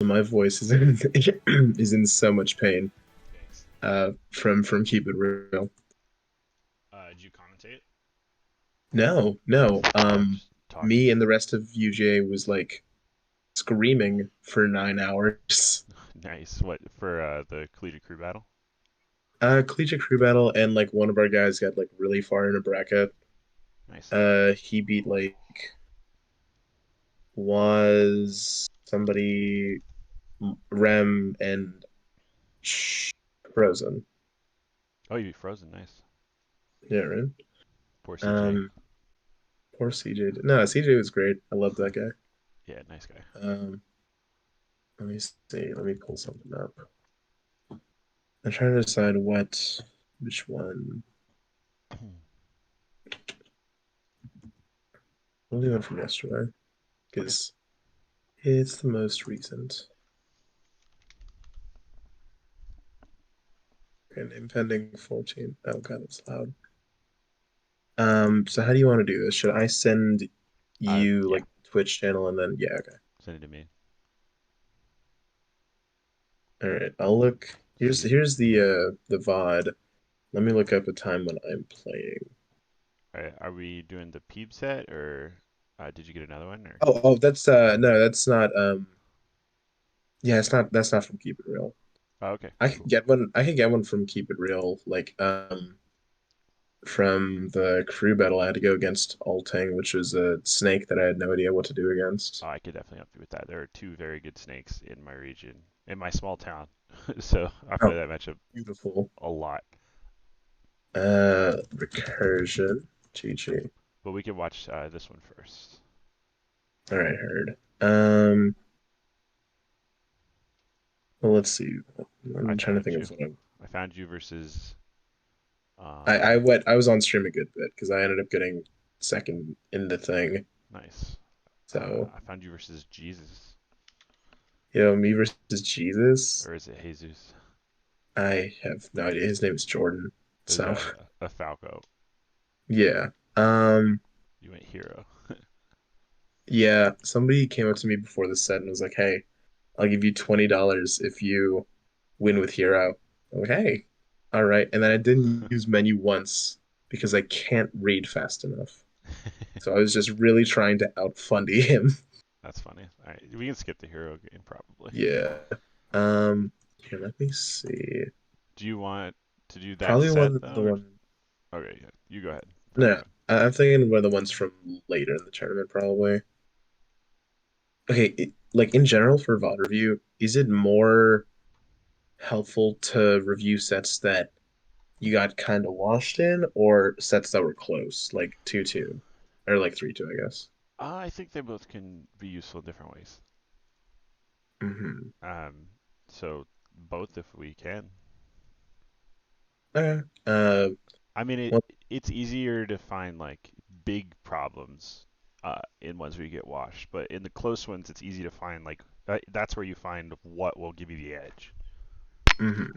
my voice is in is in so much pain Thanks. from Keep It Real. Did you commentate? No, no. Just talking. Me and the rest of UJ was like screaming for 9 hours. Nice. What for the collegiate crew battle? Collegiate crew battle, and like one of our guys got like really far in a bracket. Nice. He beat like was somebody Rem and Frozen. Oh, you beat Frozen. Nice. Yeah, right. Poor CJ. Um, Poor CJ. No, CJ was great. I love that guy. Yeah, nice guy. Um, Let me see. Let me pull something up. I'm trying to decide which one. We'll do one from yesterday Okay. because it's the most recent. And impending 14. Oh god, it's loud. So how do you want to do this? Should I send you Yeah. like Twitch channel and then yeah, okay. Send it to me. All right. I'll look. See. Here's the VOD. Let me look up a time when I'm playing. All right. Are we doing the Peeb set or did you get another one or? Oh, that's no, that's not yeah, it's not that's not from Keep It Real. Oh, okay. I could Cool. get one. I could get one from Keep It Real, like from the crew battle. I had to go against Alting, which was a snake that I had no idea what to do against. I could definitely help you with that. There are two very good snakes in my region, in my small town. So I play Oh, that matchup beautiful. a lot. Recursion. GG. But we can watch this one first. All right, heard. Well, let's see. I I'm trying to found think you. of what I found you versus. I went. I was on stream a good bit because I ended up getting second in the thing. Nice. So, I found you versus Jesus, me versus Jesus. or is it Jesus? I have no idea. His name is Jordan. There's So, a Falco. yeah. Um, You went hero. yeah. Somebody came up to me before the set and was like, "Hey, I'll give you $20 if you win with Hero." I'm like, "Hey, all right." And then I didn't use menu once because I can't read fast enough. So I was just really trying to outfundy him. That's funny. All right, we can skip the hero game probably. Yeah. Here, let me see. Do you want to do that Probably set one though, the or one. okay, yeah, you go ahead. Find No, one. I'm thinking one of the ones from later in the tournament, probably. Okay, like in general for VOD review, is it more helpful to review sets that you got kind of washed in, or sets that were close, like 2-2, or like 3-2, I guess. I think they both can be useful in different ways. Hmm. Um, so both if we can. Okay. I mean, Well, it's easier to find like big problems in ones where you get washed, but in the close ones, it's easy to find like that's where you find what will give you the edge. mhm.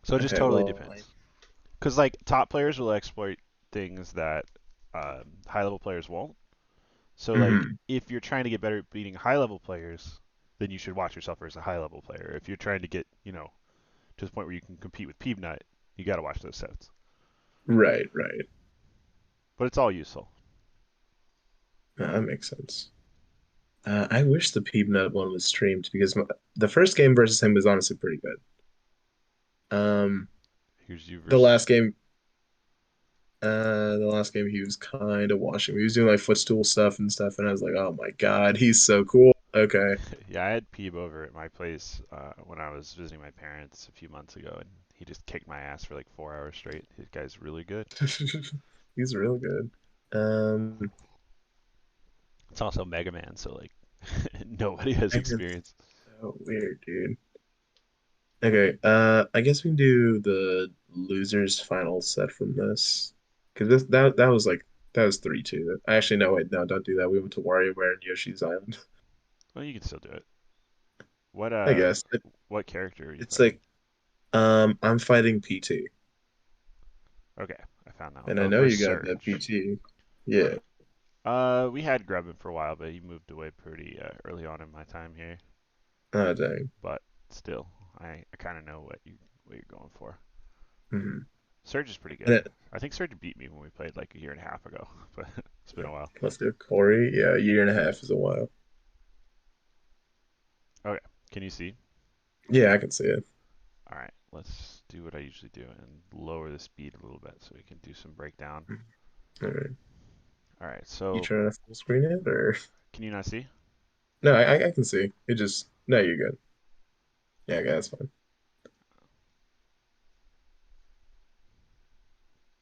So it just Okay. totally Well, depends. Because like top players will exploit things that high level players won't. So like mhm. if you're trying to get better at beating high level players, then you should watch yourself as a high level player. If you're trying to get to the point where you can compete with Peanut, you got to watch those sets. Right, right. But it's all useful. No, that makes sense. I wish the Peanut one was streamed because the first game versus him was honestly pretty good. Um, Here's you the versus. last game, the last game he was kind of washing me. He was doing like footstool stuff and stuff, and I was like, oh my God, he's so cool. Okay. Yeah, I had Peeb over at my place when I was visiting my parents a few months ago, and he just kicked my ass for like 4 hours straight. His guy's really good. He's real good. Um, It's also Mega Man, so like nobody has Megan's experience. so weird, dude. Okay, I guess we can do the losers final set from this. Because that was like that was 3-2. Actually, no, wait, no, don't do that. We went to WarioWare and Yoshi's Island. Well, you can still do it. What I guess what character are you it's fighting? like I'm fighting PT. Okay, I found that one. And I Oh, know versus you got that Surge. PT. Yeah. We had Grubman for a while, but he moved away pretty early on in my time here. Ah, dang. But still, I kind of know what you're going for. Hmm. Surge is pretty And good. it, I think Surge beat me when we played like a year and a half ago, but it's been a while. let's do Corey. Yeah, a year and a half is a while. Okay, can you see? Yeah, I can see it. All right, let's do what I usually do and lower the speed a little bit so we can do some breakdown. All right. All right, You so trying to full screen it or can you not see? no? I can see. It just no, you're good. Yeah, okay, that's fine.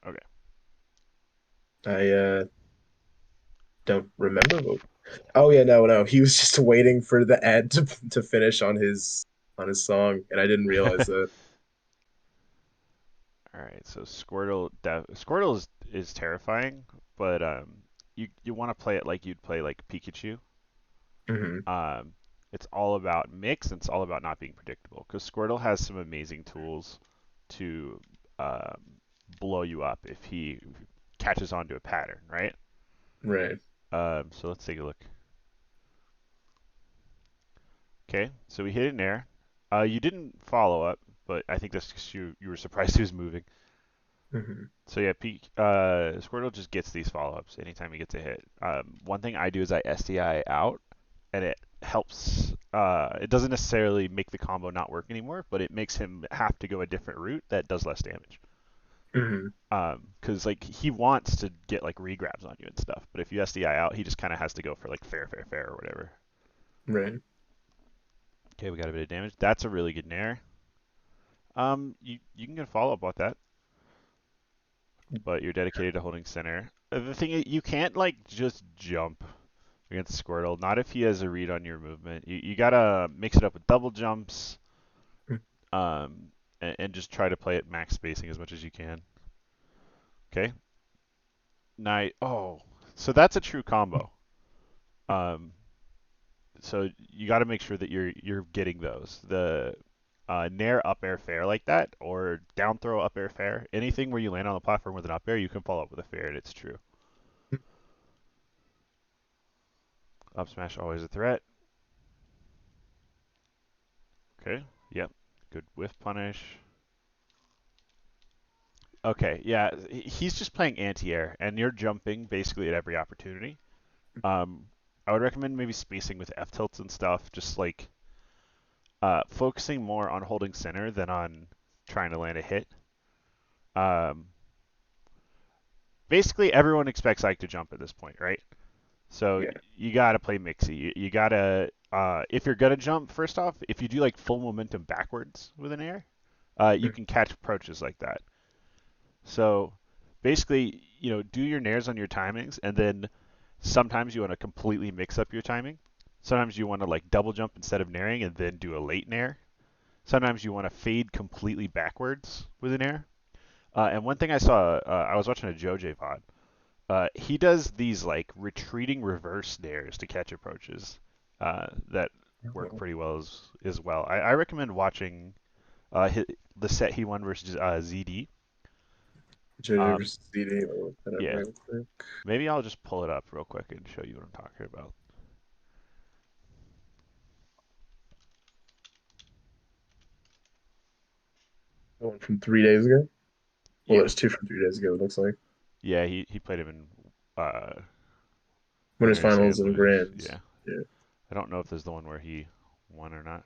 Okay. I don't remember. Oh yeah, no. He was just waiting for the ad to finish on his song, and I didn't realize that. All right, so Squirtle is terrifying, but you want to play it like you'd play like Pikachu. Hmm. Um, it's all about mix and it's all about not being predictable because Squirtle has some amazing tools to um, blow you up if he catches on to a pattern, right? Right. So let's take a look. Okay, so we hit an air. You didn't follow up, but I think that's because you were surprised he was moving. Hmm. So yeah, Squirtle just gets these follow-ups anytime he gets a hit. One thing I do is I SDI out, and it helps. It doesn't necessarily make the combo not work anymore, but it makes him have to go a different route that does less damage. Hmm. Because like he wants to get like regrabs on you and stuff, but if you SDI out, he just kind of has to go for like fair, fair, fair or whatever. Right. Okay, we got a bit of damage. That's a really good nair. You can get a follow up with that, but you're dedicated to holding center. The thing is, you can't like just jump against Squirtle. Not if he has a read on your movement. You gotta mix it up with double jumps, and just try to play at max spacing as much as you can. Okay. Oh, so that's a true combo. Um, so you got to make sure that you're getting those. The nair up air fair like that, or down throw up air fair. Anything where you land on the platform with an up air, you can follow up with a fair, and it's true. Up smash always a threat. Okay. Yep. Good whiff punish. Okay, yeah, he's just playing anti-air, and you're jumping basically at every opportunity. Um, I would recommend maybe spacing with F tilts and stuff, just like focusing more on holding center than on trying to land a hit. Um, Basically, everyone expects Ike to jump at this point, right? So Yeah. you gotta play mixy. You gotta, if you're gonna jump, first off, if you do like full momentum backwards with an air, you can catch approaches like that. So basically, do your nairs on your timings, and then sometimes you want to completely mix up your timing. Sometimes you want to like double jump instead of nairing and then do a late nair. Sometimes you want to fade completely backwards with an air. And one thing I saw, I was watching a JoJ pod. He does these like retreating reverse nairs to catch approaches that work pretty well as well. I recommend watching the set he won versus ZD. JoJo Um, versus CD. I'll look that up yeah, real quick. maybe I'll just pull it up real quick and show you what I'm talking about. One from 3 days ago. Well, Yeah, there's two from 3 days ago. It looks like yeah, he played him in winners winners and finals and losers. grands. Yeah, Yeah. I don't know if there's the one where he won or not.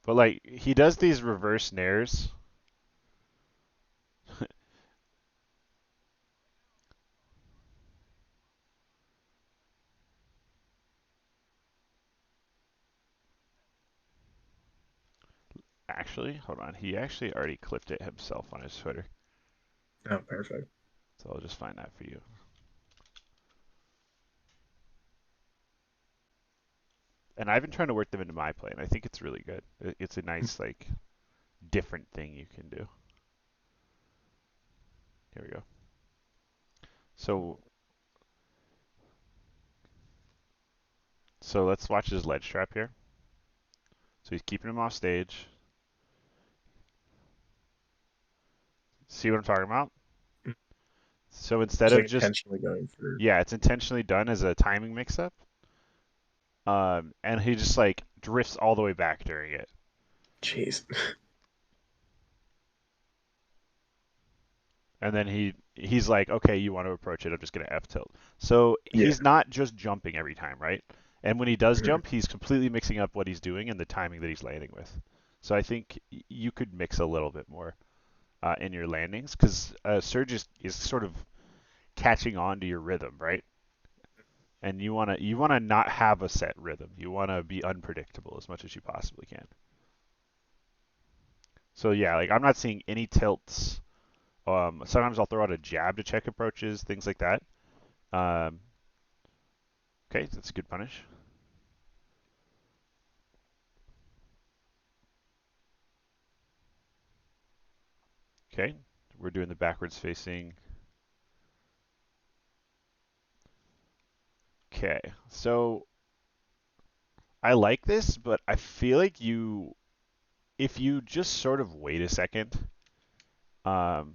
But like he does these reverse nairs. Actually, hold on. He actually already clipped it himself on his Twitter. Oh, perfect. So I'll just find that for you. And I've been trying to work them into my play, and I think it's really good. It's a nice like different thing you can do. Here we go. So let's watch his ledge trap here. So he's keeping him off stage. See what I'm talking about? So instead Just of like just, intentionally going for. yeah, it's intentionally done as a timing mix-up. And he just like drifts all the way back during it. Jeez. And then he's like, okay, you want to approach it, I'm just gonna F tilt. So Yeah. he's not just jumping every time, right? And when he does Mhm. jump, he's completely mixing up what he's doing and the timing that he's landing with. So I think you could mix a little bit more in your landings because Surge is sort of catching on to your rhythm, right? And you wanna not have a set rhythm. You wanna be unpredictable as much as you possibly can. So yeah, like I'm not seeing any tilts. Sometimes I'll throw out a jab to check approaches, things like that. Um, okay, that's a good punish. Okay, we're doing the backwards facing. Okay, so I like this, but I feel like if you just sort of wait a second, um,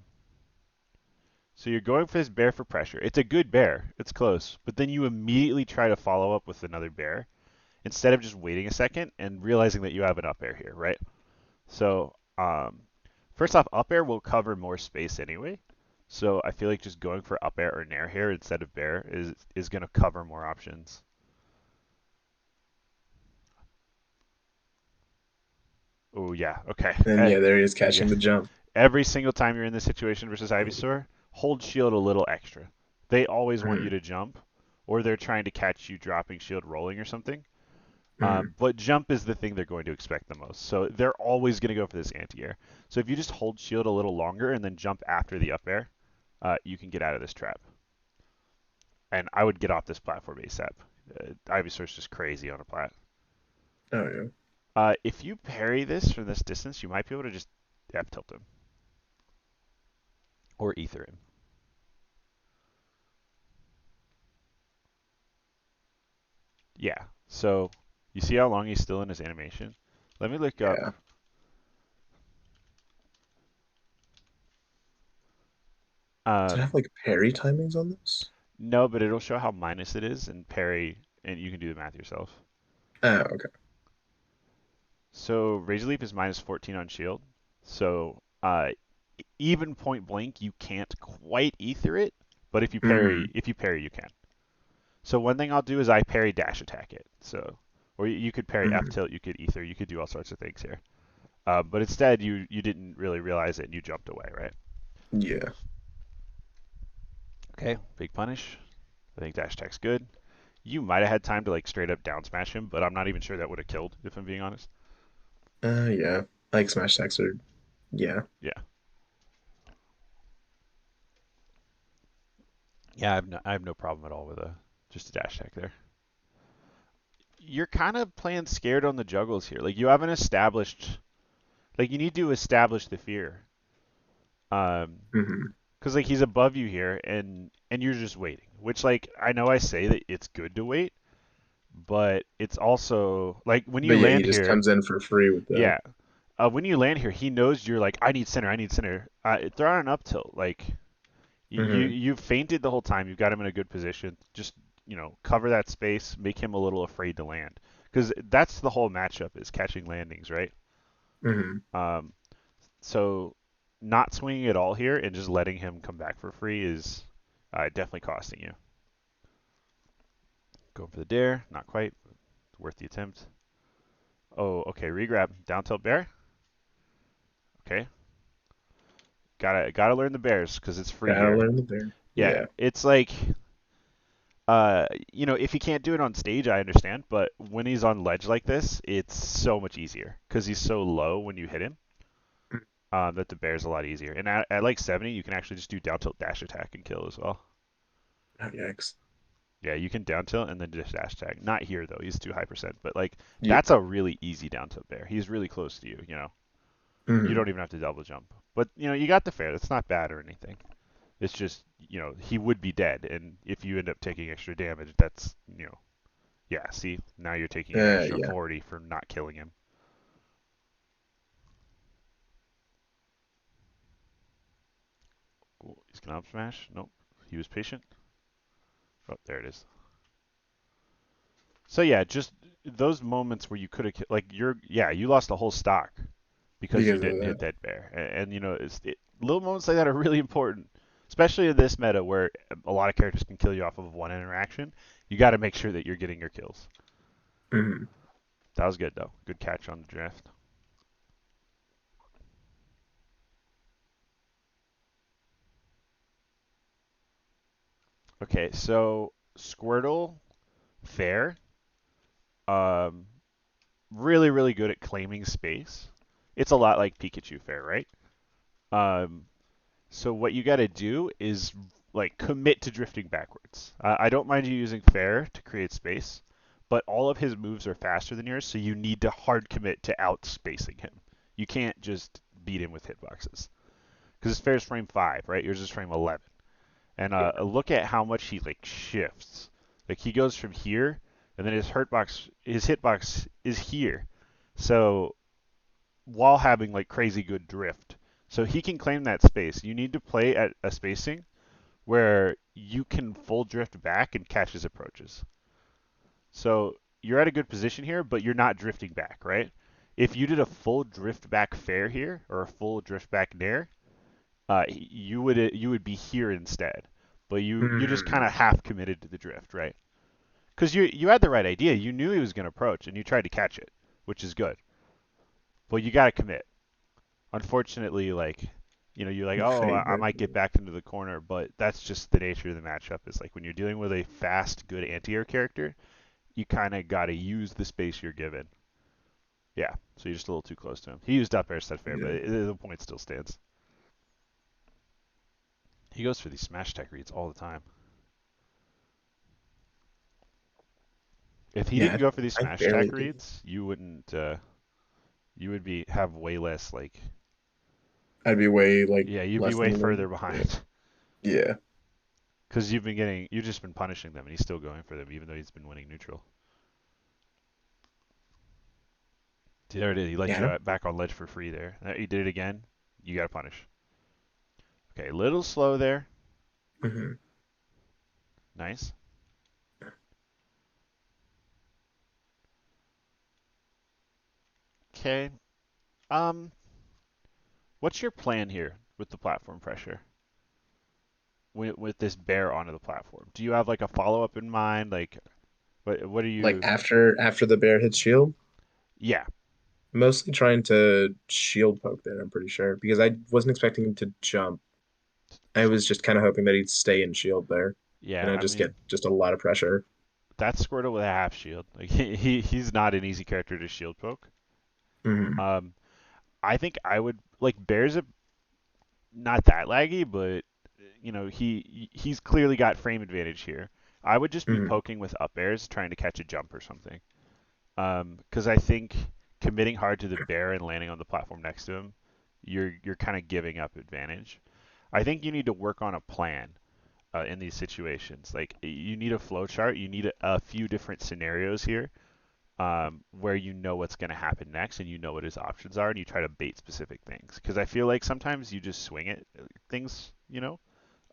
so you're going for this bear for pressure. It's a good bear. It's close. But then you immediately try to follow up with another bear instead of just waiting a second and realizing that you have an up air here, right? So, first off, up air will cover more space anyway. So I feel like just going for up air or nair here instead of bear is going to cover more options. Oh yeah, okay. And yeah, there he is Yeah. catching the jump. Every single time you're in this situation versus Ivysaur, hold shield a little extra. They always want you Mhm. to jump, or they're trying to catch you dropping shield rolling or something. Mhm. But jump is the thing they're going to expect the most. So they're always going to go for this anti-air. So if you just hold shield a little longer and then jump after the up air, you can get out of this trap. And I would get off this platform ASAP. Ivysaur's just crazy on a plat. Oh yeah. If you parry this from this distance, you might be able to just F tilt him or ether him. Yeah. So you see how long he's still in his animation? Let me look up. Yeah. Does it Um, have like parry timings on this? no, but it'll show how minus it is and parry, and you can do the math yourself. Oh, okay. So Razor Leap is minus 14 on shield. So even point blank, you can't quite ether it, but Hmm. if you parry, you can. So one thing I'll do is I parry dash attack it. So or you could parry F Hmm. tilt, you could ether, you could do all sorts of things here. But instead, you didn't really realize it and you jumped away, right? Yeah. Okay, big punish. I think dash attack's good. You might have had time to like straight up down smash him, but I'm not even sure that would have killed if I'm being honest. Yeah. Like smash attacks are. Yeah. Yeah, yeah, I have no problem at all with a just a dash attack there. You're kind of playing scared on the juggles here. Like you haven't established, like you need to establish the fear. Um, Hmm. because like he's above you here, and you're just waiting. Which like I know I say that it's good to wait, but it's also like when But you yeah, he land just here, comes in for free with the. yeah. When you land here, he knows you're like, I need center, I need center. Throw out an up tilt. Like Hmm. you've fainted the whole time. You've got him in a good position. Just cover that space, make him a little afraid to land, because that's the whole matchup is catching landings, right? Hmm. Um, so not swinging at all here and just letting him come back for free is definitely costing you. Going for the dare, not quite. Worth the attempt. Oh, okay. Regrab. Down tilt bear. Okay. Gotta learn the bears because it's free Gotta here. learn the bear. Yeah, Yeah. it's like if he can't do it on stage, I understand, but when he's on ledge like this, it's so much easier because he's so low when you hit him that the bear's a lot easier. And at like 70, you can actually just do down tilt dash attack and kill as well. Oh, yikes. Yeah, you can down tilt and then just dash attack. Not here though, he's too high percent, but like Yeah. that's a really easy down tilt bear. He's really close to you. You Hmm. don't even have to double jump. But you got the fair. That's not bad or anything. It's just he would be dead, and if you end up taking extra damage, that's yeah. See, now you're taking an extra Yeah. 40 for not killing him. Ooh, he's gonna up smash. Nope. He was patient. Oh, there it is. So yeah, just those moments where you could have like you lost a whole stock because you Because of didn't hit that. that bear, and you know little moments like that are really important, especially in this meta where a lot of characters can kill you off of one interaction. You got to make sure that you're getting your kills. Hmm. That was good though. Good catch on the draft. Okay, so Squirtle, fair. Um, really good at claiming space. It's a lot like Pikachu fair, right? Um, So what you got to do is like commit to drifting backwards. I don't mind you using fair to create space, but all of his moves are faster than yours, so you need to hard commit to outspacing him. You can't just beat him with hitboxes because his fair's frame 5, right? Yours is frame 11. And look at how much he like shifts. Like he goes from here, and then his hitbox is here. So while having like crazy good drift. So he can claim that space. You need to play at a spacing where you can full drift back and catch his approaches. So you're at a good position here, but you're not drifting back, right? If you did a full drift back fair here or a full drift back nair, you would be here instead. But you just kind Hmm. of half committed to the drift, right? Because you had the right idea. You knew he was going to approach, and you tried to catch it, which is good. But you got to commit. Unfortunately, like you're like, oh, Fade I right might get there. back into the corner, but that's just the nature of the matchup. Is like when you're dealing with a fast, good anti-air character, you kind of got to use the space you're given. Yeah, so you're just a little too close to him. He used up air set fair, but Yeah. the point still stands. He goes for these smash tech reads all the time. If he didn't Yeah. go for these I smash barely tech did. reads, you wouldn't. You would be have way less like. I'd be way like Yeah, you'd be less way than the lead. further Yeah. behind. Yeah. Because you've just been punishing them, and he's still going for them, even though he's been winning neutral. There it is. He let Yeah. I you don't. back on ledge for free there. He did it again. You got to punish. Okay, little slow there. Hmm. Nice. Okay. Um, what's your plan here with the platform pressure? With this bear onto the platform, do you have like a follow up in mind? Like, what are Like you? after the bear hits shield, Yeah, mostly trying to shield poke there, I'm pretty sure. Because I wasn't expecting him to jump. I was just kind of hoping that he'd stay in shield there. And yeah. I I just get mean, just a lot of pressure. that's Squirtle with a half shield. Like he's not an easy character to shield poke. Hmm. Um, I think I would like bears a not that laggy, but he's clearly got frame advantage here. I would just be Hmm. poking with up airs, trying to catch a jump or something. Because I think committing hard to the bear and landing on the platform next to him, you're kind of giving up advantage. I think you need to work on a plan in these situations. Like you need a flow chart. You need a few different scenarios here where you know what's going to happen next and you know what his options are and you try to bait specific things. Because I feel like sometimes you just swing at things.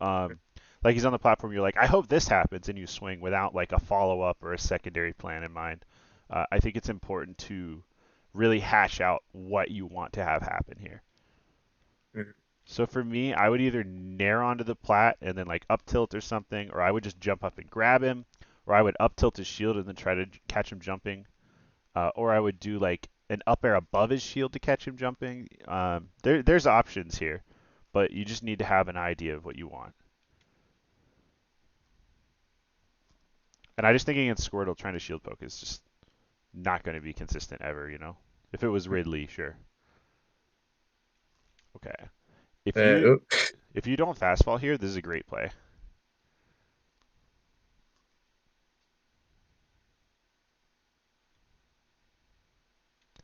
Um, like he's on the platform, you're like, I hope this happens, and you swing without like a follow up or a secondary plan in mind. I think it's important to really hash out what you want to have happen here. Hmm. So for me, I would either nair onto the plat and then like up tilt or something, or I would just jump up and grab him, or I would up tilt his shield and then try to catch him jumping, or I would do like an up air above his shield to catch him jumping. There's options here, but you just need to have an idea of what you want. And I just think against Squirtle, trying to shield poke is just not going to be consistent ever. If it was Ridley, sure. Okay. If you Oh, if you don't fastball here, this is a great play.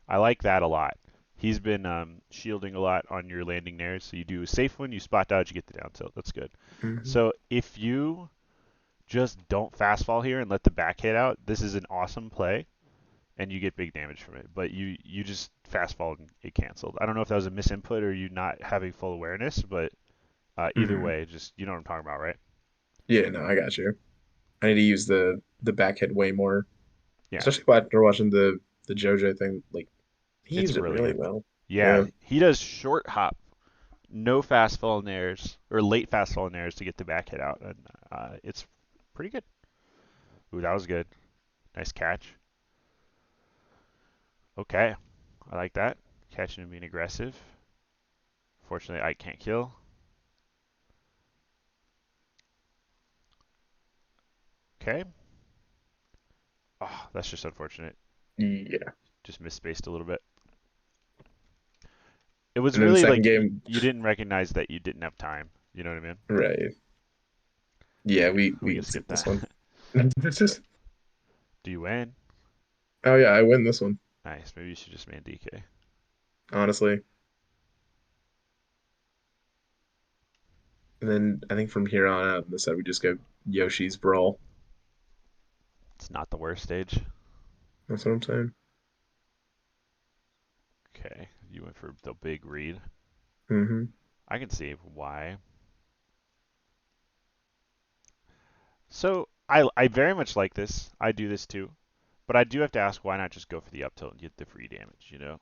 I like that a lot. He's been shielding a lot on your landing nairs, so you do a safe one, you spot dodge, you get the down tilt. That's good. mhm. So if you just don't fastball here and let the back hit out, this is an awesome play, and you get big damage from it. But you just fastball and it canceled. I don't know if that was a misinput or you not having full awareness, but either Mhm. way, just you know what I'm talking about, right? Yeah, no, I got you. I need to use the back hit way more, Yeah, especially after watching the JoJo thing. Like he it's used it really really good. well. Yeah, Yeah. he does short hop, no fast falling airs or late fast falling airs to get the back hit out, and it's pretty good. Ooh, that was good. Nice catch. Okay, I like that. Catching and being aggressive. Fortunately, I can't kill. Okay. Oh, that's just unfortunate. Yeah. Just misspaced a little bit. It was And then the really second like game, you didn't recognize that you didn't have time. You know what I mean? right. Yeah, Okay, we we can can skip skip this that. one. It's just Do you win? oh yeah, I win this one, Nice. Maybe you should just man DK. honestly. And then I think from here on out in the set we just go Yoshi's Brawl. It's not the worst stage. That's what I'm saying. Okay, you went for the big read. Hmm. I can see why. So I very much like this. I do this too. But I do have to ask why not just go for the up tilt and get the free damage, you know?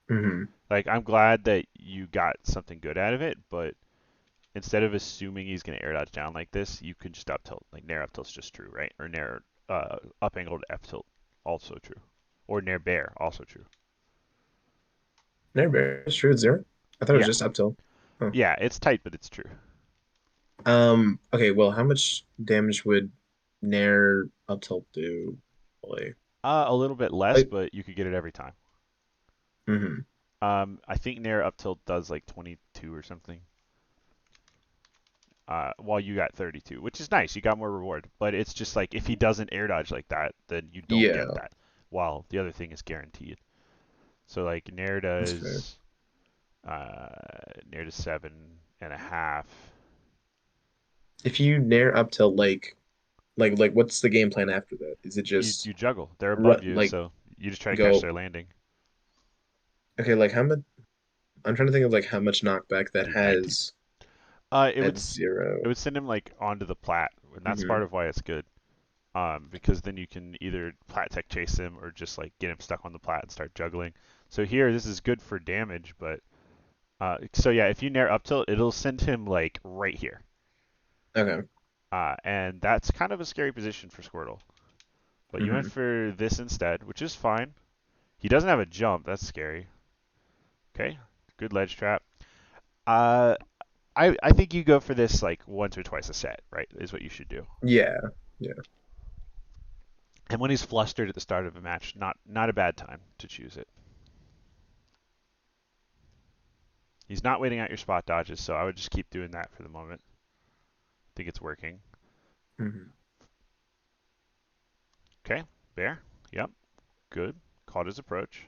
Hmm. Like I'm glad that you got something good out of it, but instead of assuming he's gonna air dodge down like this, you can just up tilt. Like nair up tilt's just true, right? Or nair up angled F tilt also true. Or nair bear also true. Never bear. It's true. It's zero. I thought it was Yeah. just up till. Oh. Yeah, it's tight, but it's true. Okay. Well, how much damage would Nair up tilt do? Really? A little bit less, Like, but you could get it every time. hmm. I think nair up tilt does like 22 or something. While you got 32, which is nice. You got more reward, but it's just like if he doesn't air dodge like that, then you don't get Yeah, that. While the other thing is guaranteed. So like that's fair. uh, Nair does 7.5. If you Nair up till like, what's the game plan after that? Is it just You juggle. They're run, above you, like so you just try to catch go? their landing. Okay, like how much? I'm trying to think of like how much knockback that Dude, 19. has It would at zero. it would send him like onto the plat, and that's part Hmm. of why it's good. Because then you can either plat tech chase him or just like get him stuck on the plat and start juggling. So here, this is good for damage, but so yeah, if you nair up tilt, it'll send him like right here, Okay. and that's kind of a scary position for Squirtle. But you went Hmm. for this instead, which is fine. He doesn't have a jump, that's scary. Okay, good ledge trap. Uh, I think you go for this like once or twice a set, right? Is what you should do. Yeah. Yeah. And when he's flustered at the start of a match, not a bad time to choose it. He's not waiting out your spot dodges, so I would just keep doing that for the moment. I think it's working. Hmm. Okay, bear. Yep, good. Caught his approach.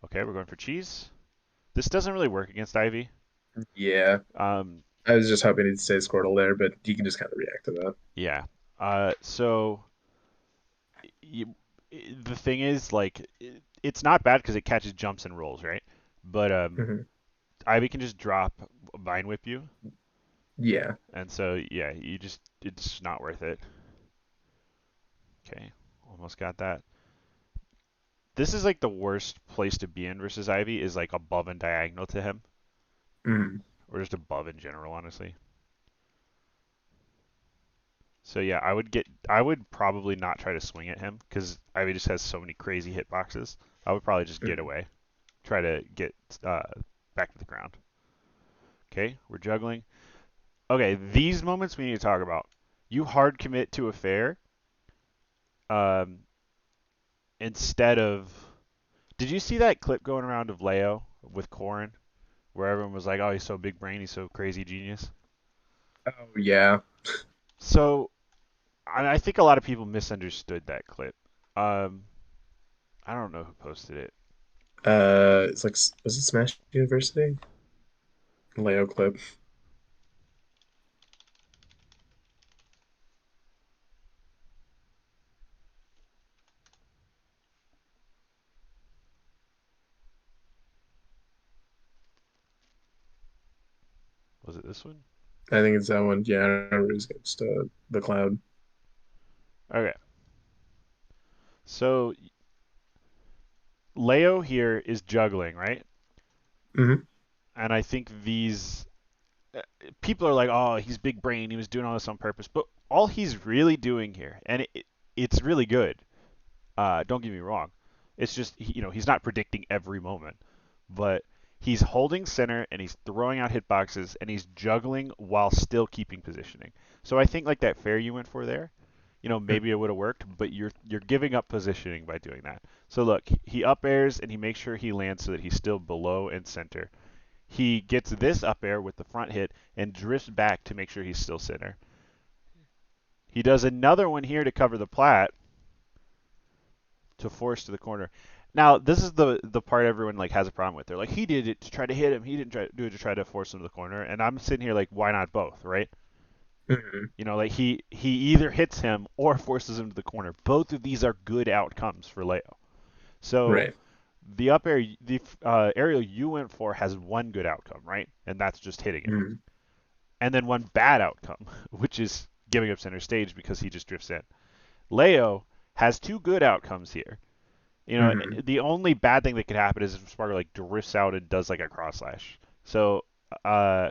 Okay, we're going for cheese. This doesn't really work against Ivy. Yeah. Um, I was just hoping he'd say Squirtle there, but you can just kind of react to that. yeah. So you, the thing is, like, it's not bad because it catches jumps and rolls, right? But Hmm. Ivy can just drop Vine Whip you, Yeah. and so yeah, it's not worth it. Okay, almost got that. This is like the worst place to be in versus Ivy is like above and diagonal to him, Hmm. or just above in general, honestly. So yeah, I would probably not try to swing at him because Ivy just has so many crazy hitboxes. I would probably just get Hmm. away, try to get uh, back to the ground. Okay, we're juggling. Okay, these moments we need to talk about. You hard commit to a fair um, instead of. Did you see that clip going around of Leo with Corin, where everyone was like, "Oh, he's so big brain, he's so crazy genius." Oh yeah. So I think a lot of people misunderstood that clip. Um, I don't know who posted it. It's like was it Smash University? Leo clip. Was it this one? I think it's that one. Yeah, I remember it was against the Cloud. Okay. So Leo here is juggling, right? Hmm. And I think these uh, people are like, "Oh, he's big brain. He was doing all this on purpose." But all he's really doing here, and it's really good. Don't get me wrong. It's just he's not predicting every moment, but he's holding center and he's throwing out hitboxes and he's juggling while still keeping positioning. So I think like that fair you went for there, maybe it would have worked, but you're giving up positioning by doing that. So look, he up airs and he makes sure he lands so that he's still below and center. He gets this up air with the front hit and drifts back to make sure he's still center. He does another one here to cover the plat to force to the corner. Now, this is the part everyone like has a problem with. They're like, he did it to try to hit him. He didn't do it to try to force him to the corner. And I'm sitting here like, why not both, right? Hmm. Like he either hits him or forces him to the corner. Both of these are good outcomes for Leo. So Right. the aerial you went for has one good outcome, right? And that's just hitting him. Hmm. And then one bad outcome, which is giving up center stage because he just drifts in. Leo has two good outcomes here. Hmm. The only bad thing that could happen is if Spargo like drifts out and does like a cross slash. So, uh,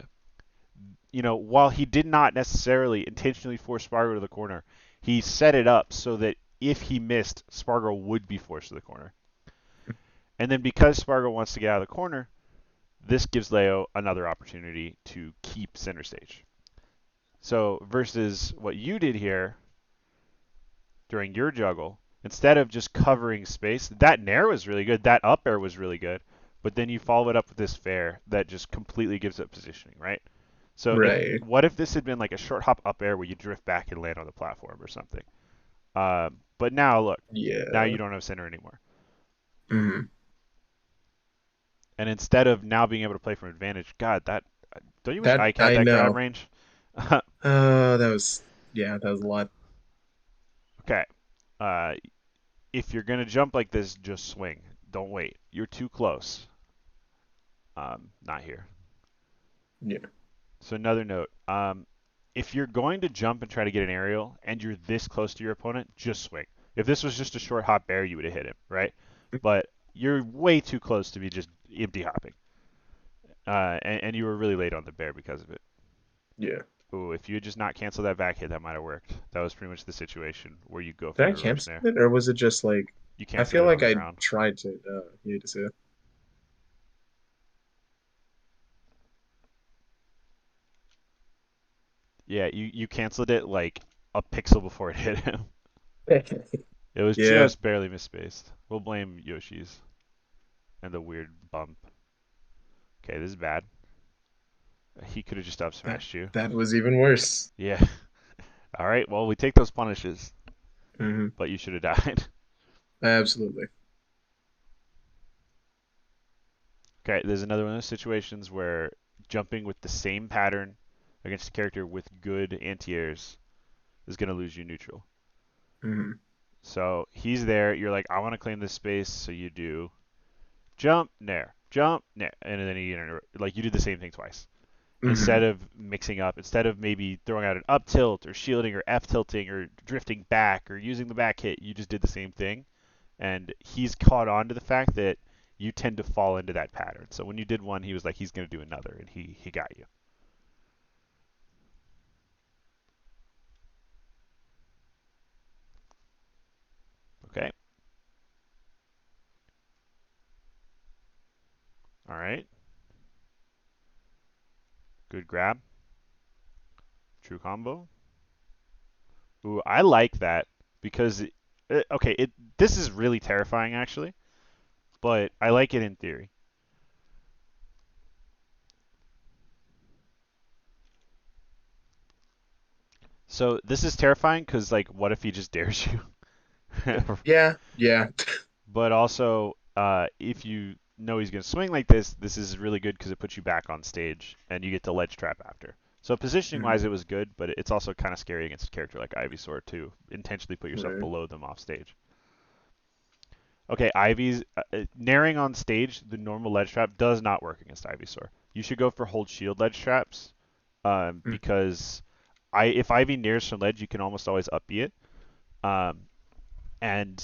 while he did not necessarily intentionally force Spargo to the corner, he set it up so that if he missed, Spargo would be forced to the corner. And then because Spargo wants to get out of the corner, this gives Leo another opportunity to keep center stage. So versus what you did here during your juggle, instead of just covering space, that nair was really good. That up air was really good. But then you follow it up with this fair that just completely gives up positioning, right? So if Right. what if this had been like a short hop up air where you drift back and land on the platform or something? But now look, now Yeah. you don't have center anymore. Hmm. And instead of now being able to play from advantage, God, that don't you wish That Ike had I that grab know. range? That was yeah, that was a lot. Okay. Uh, if you're gonna jump like this, just swing. Don't wait. You're too close. Not here. Yeah. So another note. If you're going to jump and try to get an aerial and you're this close to your opponent, just swing. If this was just a short hop bear, you would have hit him, right? But you're way too close to be just empty hopping. And you were really late on the bear because of it. Yeah. Ooh, if you had just not canceled that back hit, that might have worked. That was pretty much the situation where you go Did for I the reverse cancel nair. it or was it just like You I canceled feel it on like the I ground. tried to yeah, to say it. Yeah, you canceled it like a pixel before it hit him. It was Yeah. just barely misspaced. We'll blame Yoshi's and the weird bump. Okay, this is bad. He could have just up That smashed you. that was even worse. Yeah. All right. Well, we take those punishes, Hmm. but you should have died. Absolutely. Okay. There's another one of those situations where jumping with the same pattern against a character with good anti-airs is going to lose you neutral. Hmm. So he's there. You're like, I want to claim this space. So you do jump, nair, and then like you do the same thing twice. Instead Hmm. of mixing up, instead of maybe throwing out an up tilt or shielding or F tilting or drifting back or using the back hit, you just did the same thing. And he's caught on to the fact that you tend to fall into that pattern. So when you did one, he was like, he's going to do another, and he got you. Okay. All right. Good grab. True combo. Ooh, I like that because okay, this is really terrifying actually, but I like it in theory. So this is terrifying because like, what if he just dares you? Yeah. Yeah. But also, if you know he's going to swing like this is really good because it puts you back on stage and you get the ledge trap after. So positioning wise, Hmm. it was good, but it's also kind of scary against a character like Ivysaur to intentionally put yourself Right. below them off stage. Okay, Ivy's naring on stage, the normal ledge trap does not work against Ivysaur. You should go for hold shield ledge traps Mm. because I if Ivy nears some ledge, you can almost always up B it, um, and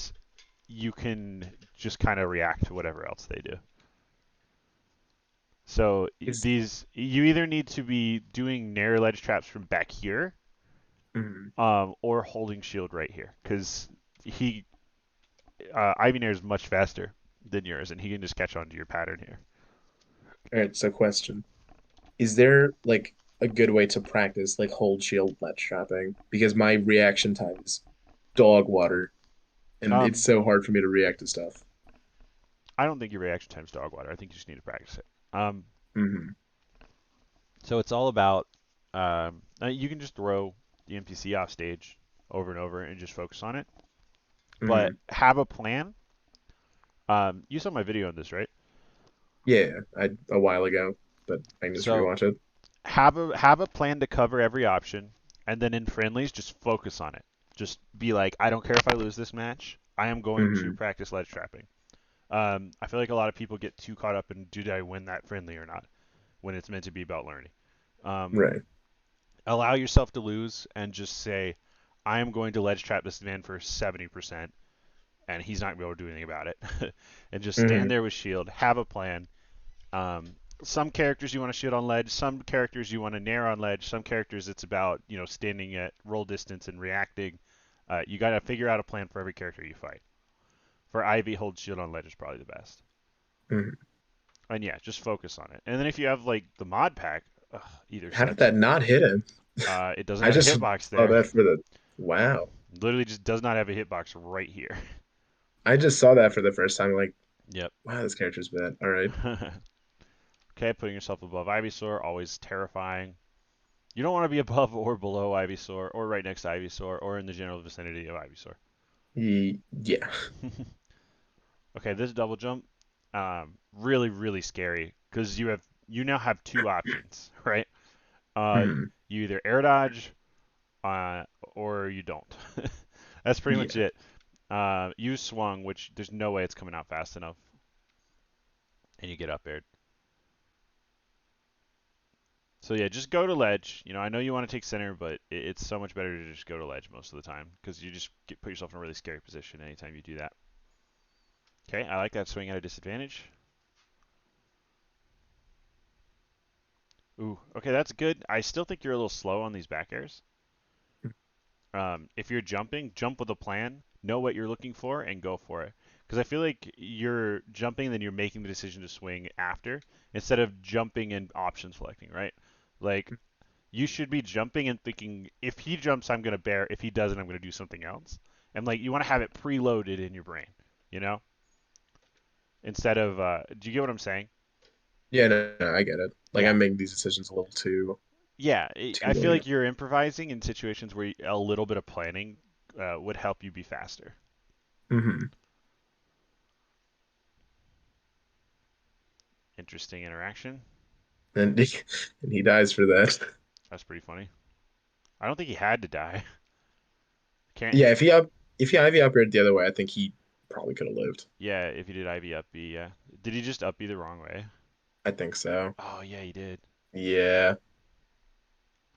you can just kind of react to whatever else they do. So Is these you either need to be doing nair ledge traps from back here, mm. or holding shield right here, because he Ivy nair is much faster than yours, and he can just catch on to your pattern here. All right, so question. Is there like a good way to practice like hold shield ledge trapping? Because my reaction time is dog water and it's Um, so hard for me to react to stuff. I don't think your reaction time's dog water. I think you just need to practice it. Hmm. So it's all about you can just throw the NPC off stage over and over and just focus on it, but Hmm. have a plan. You saw my video on this, right? Yeah, I a while ago, but I can just So rewatch it. have a plan to cover every option, and then in friendlies, just focus on it. Just be like, I don't care if I lose this match. I am going to Hmm. practice ledge trapping. I feel like a lot of people get too caught up in did I win that friendly or not when it's meant to be about learning. Um, Right. Allow yourself to lose and just say, I am going to ledge trap this man for 70%, and he's not going to be able to do anything about it. And just stand Hmm. there with shield, have a plan. Some characters you want to shoot on ledge, some characters you want to nair on ledge, some characters it's about standing at roll distance and reacting. You got to figure out a plan for every character you fight. For Ivy, hold shield on ledge is probably the best. Hmm. And yeah, just focus on it. And then if you have like the mod pack, either How did such, that not hit him? it doesn't I have a just hitbox saw there. that for the wow. Literally just does not have a hitbox right here. I just saw that for the first time. Like, Yep. wow, this character's bad. All right. Okay, putting yourself above Ivysaur, always terrifying. You don't want to be above or below Ivysaur, or right next to Ivysaur, or in the general vicinity of Ivysaur. Yeah. Okay, this double jump, really, really scary because you now have two options, right? Uh, Hmm. you either air dodge, uh, or you don't. That's pretty much Yeah. it. Use swung, which there's no way it's coming out fast enough, and you get up aired. So yeah, just go to ledge. I know you want to take center, but it's so much better to just go to ledge most of the time because you just put yourself in a really scary position anytime you do that. Okay, I like that swing at a disadvantage. Ooh, okay, that's good. I still think you're a little slow on these back airs. If you're jumping, jump with a plan, know what you're looking for, and go for it. Because I feel like you're jumping, then you're making the decision to swing after instead of jumping and option selecting, right? Like you should be jumping and thinking, if he jumps, I'm gonna bear. If he doesn't, I'm gonna do something else. And like you want to have it preloaded in your brain, you know, instead of. Do you get what I'm saying? Yeah, no, I get it. Like Yeah. I'm making these decisions a little Yeah, too I feel late. like you're improvising in situations where a little bit of planning would help you be faster. Hmm. Interesting interaction. And and he dies for that. That's pretty funny. I don't think he had to die. Can't. Yeah, if he Ivy operated the other way, I think he probably could have lived. Yeah, if he did IV up B, yeah. Did he just up B the wrong way? I think so. Oh yeah, he did. Yeah.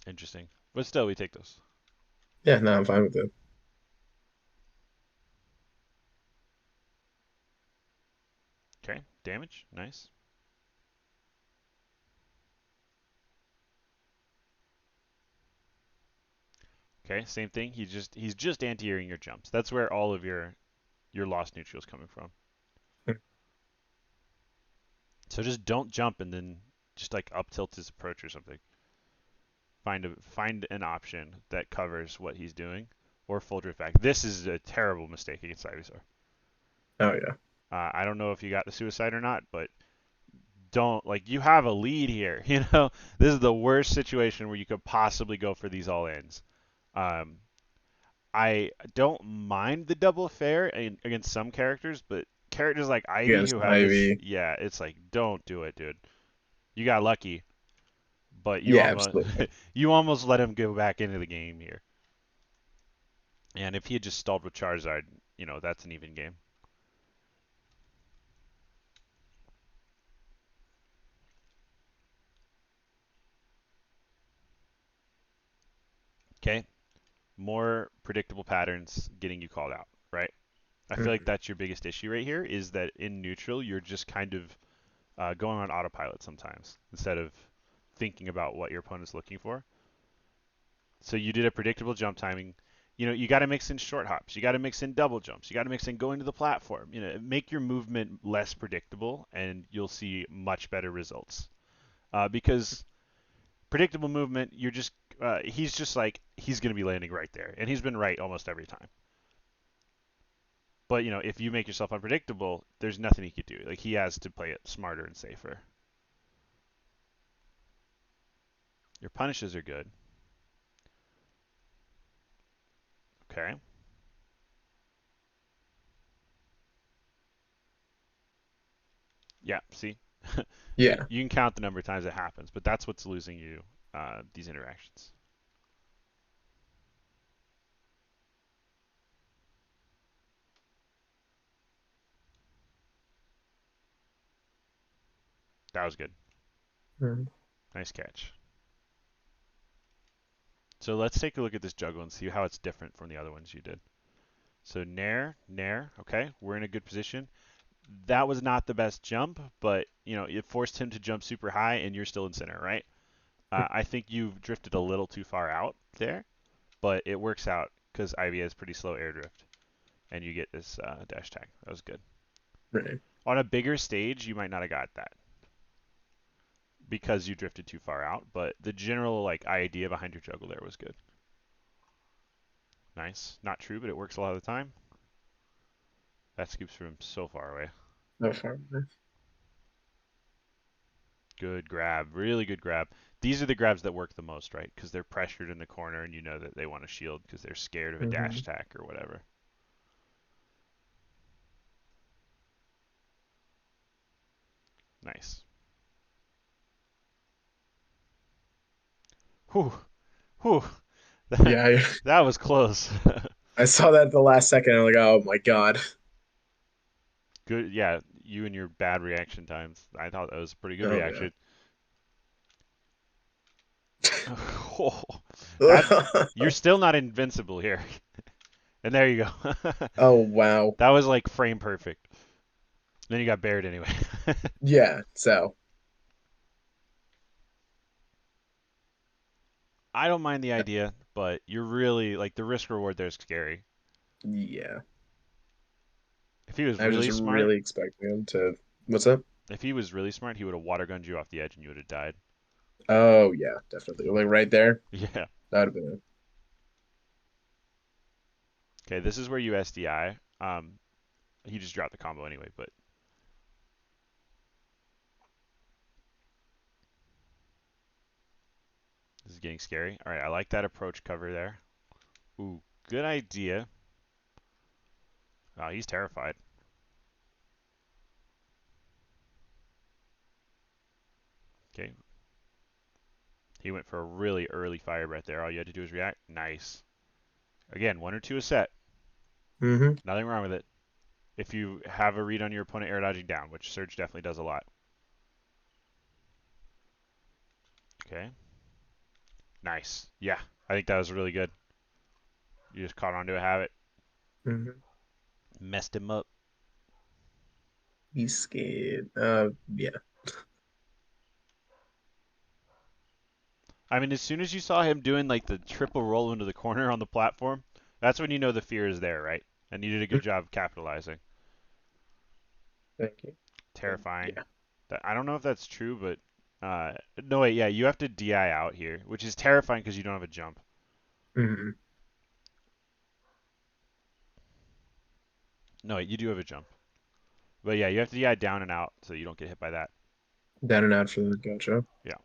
Interesting. But still, we take those. Yeah, no, I'm fine with it. Okay, damage. Nice. Okay, same thing. He's just anti-airing your jumps. That's where all of your lost neutral is coming from. So just don't jump and then just like up tilt his approach or something. Find an option that covers what he's doing, or full drift back. This is a terrible mistake against Ivysaur. Oh yeah. I don't know if you got the suicide or not, but don't like you have a lead here. This is the worst situation where you could possibly go for these all ins. Um, I don't mind the double fair against some characters, but characters like Ivy Against who have this, Ivy. yeah, it's like don't do it, dude. You got lucky, but you Yeah, almost absolutely. you almost let him go back into the game here. And if he had just stalled with Charizard, that's an even game. more predictable patterns getting you called out, right? I feel like Mhm. that's your biggest issue right here is that in neutral, you're just kind of going on autopilot sometimes instead of thinking about what your opponent's looking for. So you did a predictable jump timing. You know, you got to mix in short hops. You got to mix in double jumps. You got to mix in going to the platform. You know, make your movement less predictable, and you'll see much better results. Because predictable movement, you're just he's just like he's going to be landing right there, and he's been right almost every time. But you know, if you make yourself unpredictable, there's nothing he could do. Like he has to play it smarter and safer. Your punishes are good. Okay. Yeah. See, Yeah. you can count the number of times it happens, but that's what's losing you these interactions. That was good. Mhm. Nice catch. So let's take a look at this juggle and see how it's different from the other ones you did. So nair, nair. Okay, we're in a good position. That was not the best jump, but you know it forced him to jump super high, and you're still in center, right? I think you've drifted a little too far out there, but it works out because Ivy has pretty slow air drift, and you get this dash tag. That was good. Right. On a bigger stage, you might not have got that because you drifted too far out, but the general like idea behind your juggle there was good. Nice. Not true, but it works a lot of the time. That scoops from so far away. No far away. Good grab. Really good grab. These are the grabs that work the most, right? Because they're pressured in the corner and you know that they want to shield because they're scared of a dash Hmm. attack or whatever. Nice. Whew. Whew. That, Yeah, that was close. I saw that at the last second. I'm like, oh my God. Good. Yeah, you and your bad reaction times. I thought that was a pretty good Oh yeah. reaction. Oh, that you're still not invincible here. And there you go. Oh wow. That was like frame perfect. Then you got buried anyway. Yeah. So I don't mind the idea, but you're really like the risk reward there is scary. yeah, If he was I was really just smart, really expecting him to. What's up? if he was really smart, he would have water gunned you off the edge and you would have died. Oh yeah, definitely. Like right there. Yeah. That would have been Okay, this is where you SDI. He just dropped the combo anyway, but this is getting scary. All right, I like that approach cover there. Ooh, good idea. Oh, he's terrified. Okay, he went for a really early fire right there. All you had to do is react. Nice. Again, one or two a set. it. Hmm. Nothing wrong with it. If you have a read on your opponent air dodging down, which Surge definitely does a lot. Okay, nice. Yeah, I think that was really good. You just caught onto a habit, Hmm. messed him up. He's scared. Yeah. I mean, as soon as you saw him doing like the triple roll into the corner on the platform, that's when you know the fear is there, right? And you did a good job of capitalizing. Thank you. Terrifying. Yeah. I don't know if that's true, but no wait, yeah, you have to DI out here, which is terrifying because you don't have a jump. Hmm. No, wait, you do have a jump, but yeah, you have to DI down and out so you don't get hit by that. Down and out for the gotcha. Yeah,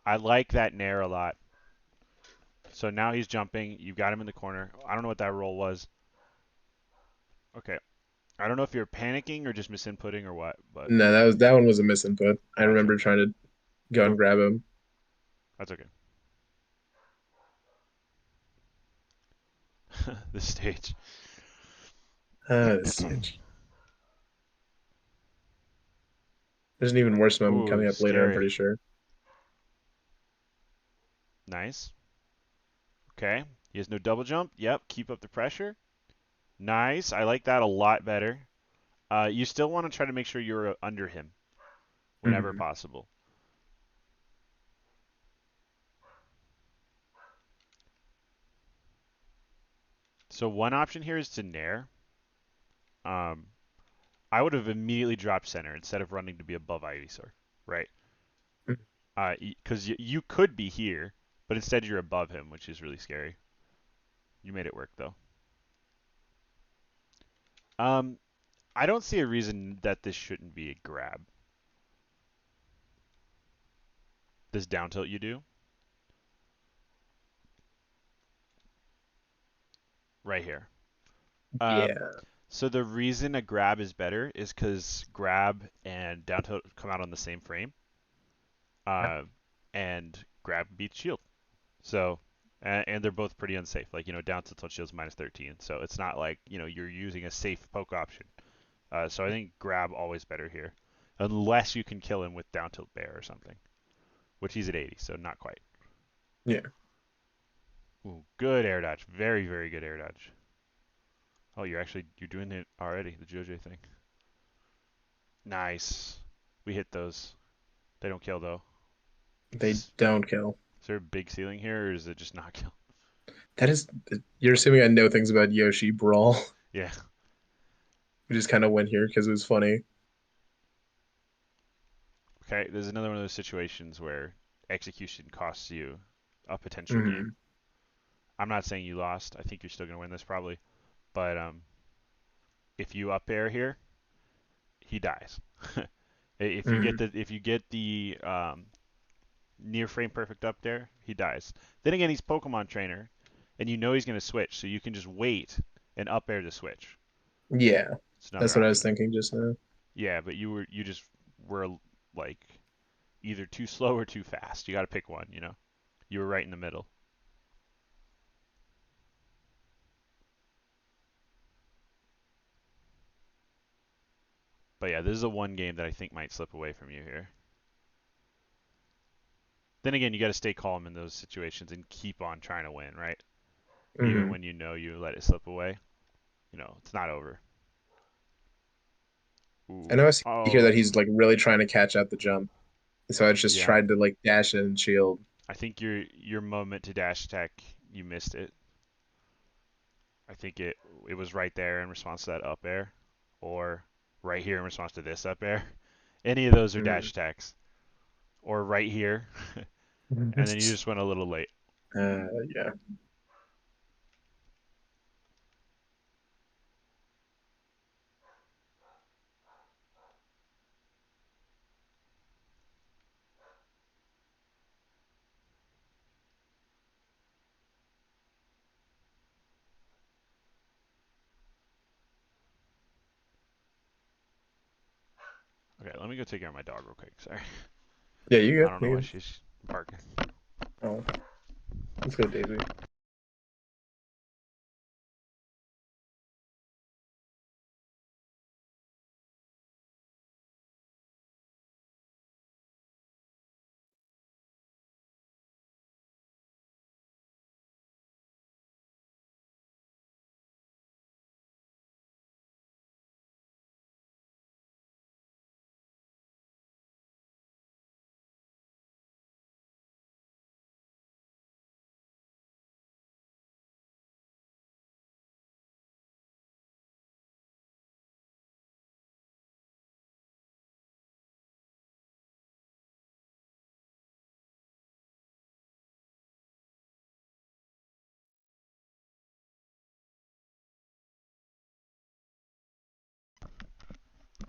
I like that nair a lot. So now he's jumping. You've got him in the corner. I don't know what that roll was. Okay, I don't know if you're panicking or just misinputting or what, but No, that one was a misinput. I gotcha. remember trying to go The and grab him. That's okay. The stage. The stage. There's an even worse moment Ooh, coming up later, I'm scary. pretty sure. Nice. Okay. He has no double jump. Yep. Keep up the pressure. Nice. I like that a lot better. You still want to try to make sure you're under him whenever Hmm. possible. So one option here is to nair. Um, I would have immediately dropped center instead of running to be above Ivysaur, right? Because you could be here, but instead you're above him, which is really scary. You made it work though. Um, I don't see a reason that this shouldn't be a grab. This down tilt you do right here. Um, Yeah. so the reason a grab is better is because grab and down tilt come out on the same frame, uh, and grab beats shield. So, and they're both pretty unsafe. Like, down tilt shield's minus 13. So it's not like, you're using a safe poke option. So I think grab always better here. Unless you can kill him with down tilt bear or something, which he's at 80, so not quite. Yeah. Ooh, good air dodge. Very, very good air dodge. Oh, you're doing it already, the JoJo thing. Nice. We hit those. They don't kill though. They Is, don't kill. is there a big ceiling here, or is it just not kill? That is, you're assuming I know things about Yoshi Brawl. Yeah. We just kind of went here because it was funny. Okay. There's another one of those situations where execution costs you a potential game. Hmm. I'm not saying you lost. I think you're still gonna win this probably, but if you up air here, he dies. Hmm. If you get the near frame perfect up there, he dies. Then again, he's Pokemon trainer, and you know he's going to switch, so you can just wait and up air the switch. Yeah. It's another That's what I was option. thinking just now. Yeah, but you just were like either too slow or too fast. You got to pick one. You were right in the middle. But yeah, this is a one game that I think might slip away from you here. Then again, you got to stay calm in those situations and keep on trying to win, right? Even Hmm. when you know you let it slip away. It's not over. I Ooh. know I see here Oh, that he's like really trying to catch out the jump. So I just yeah. tried to like dash in and shield. I think your moment to dash attack, you missed it. I think it was right there in response to that up air, or right here in response to this up air. Any of those are dash Mm. attacks, or right here, and then you just went a little late. Yeah. Okay, let me go take care of my dog real quick. Sorry, Yeah, you I good. don't know You why good. she's barking. Oh, let's go, Daisy.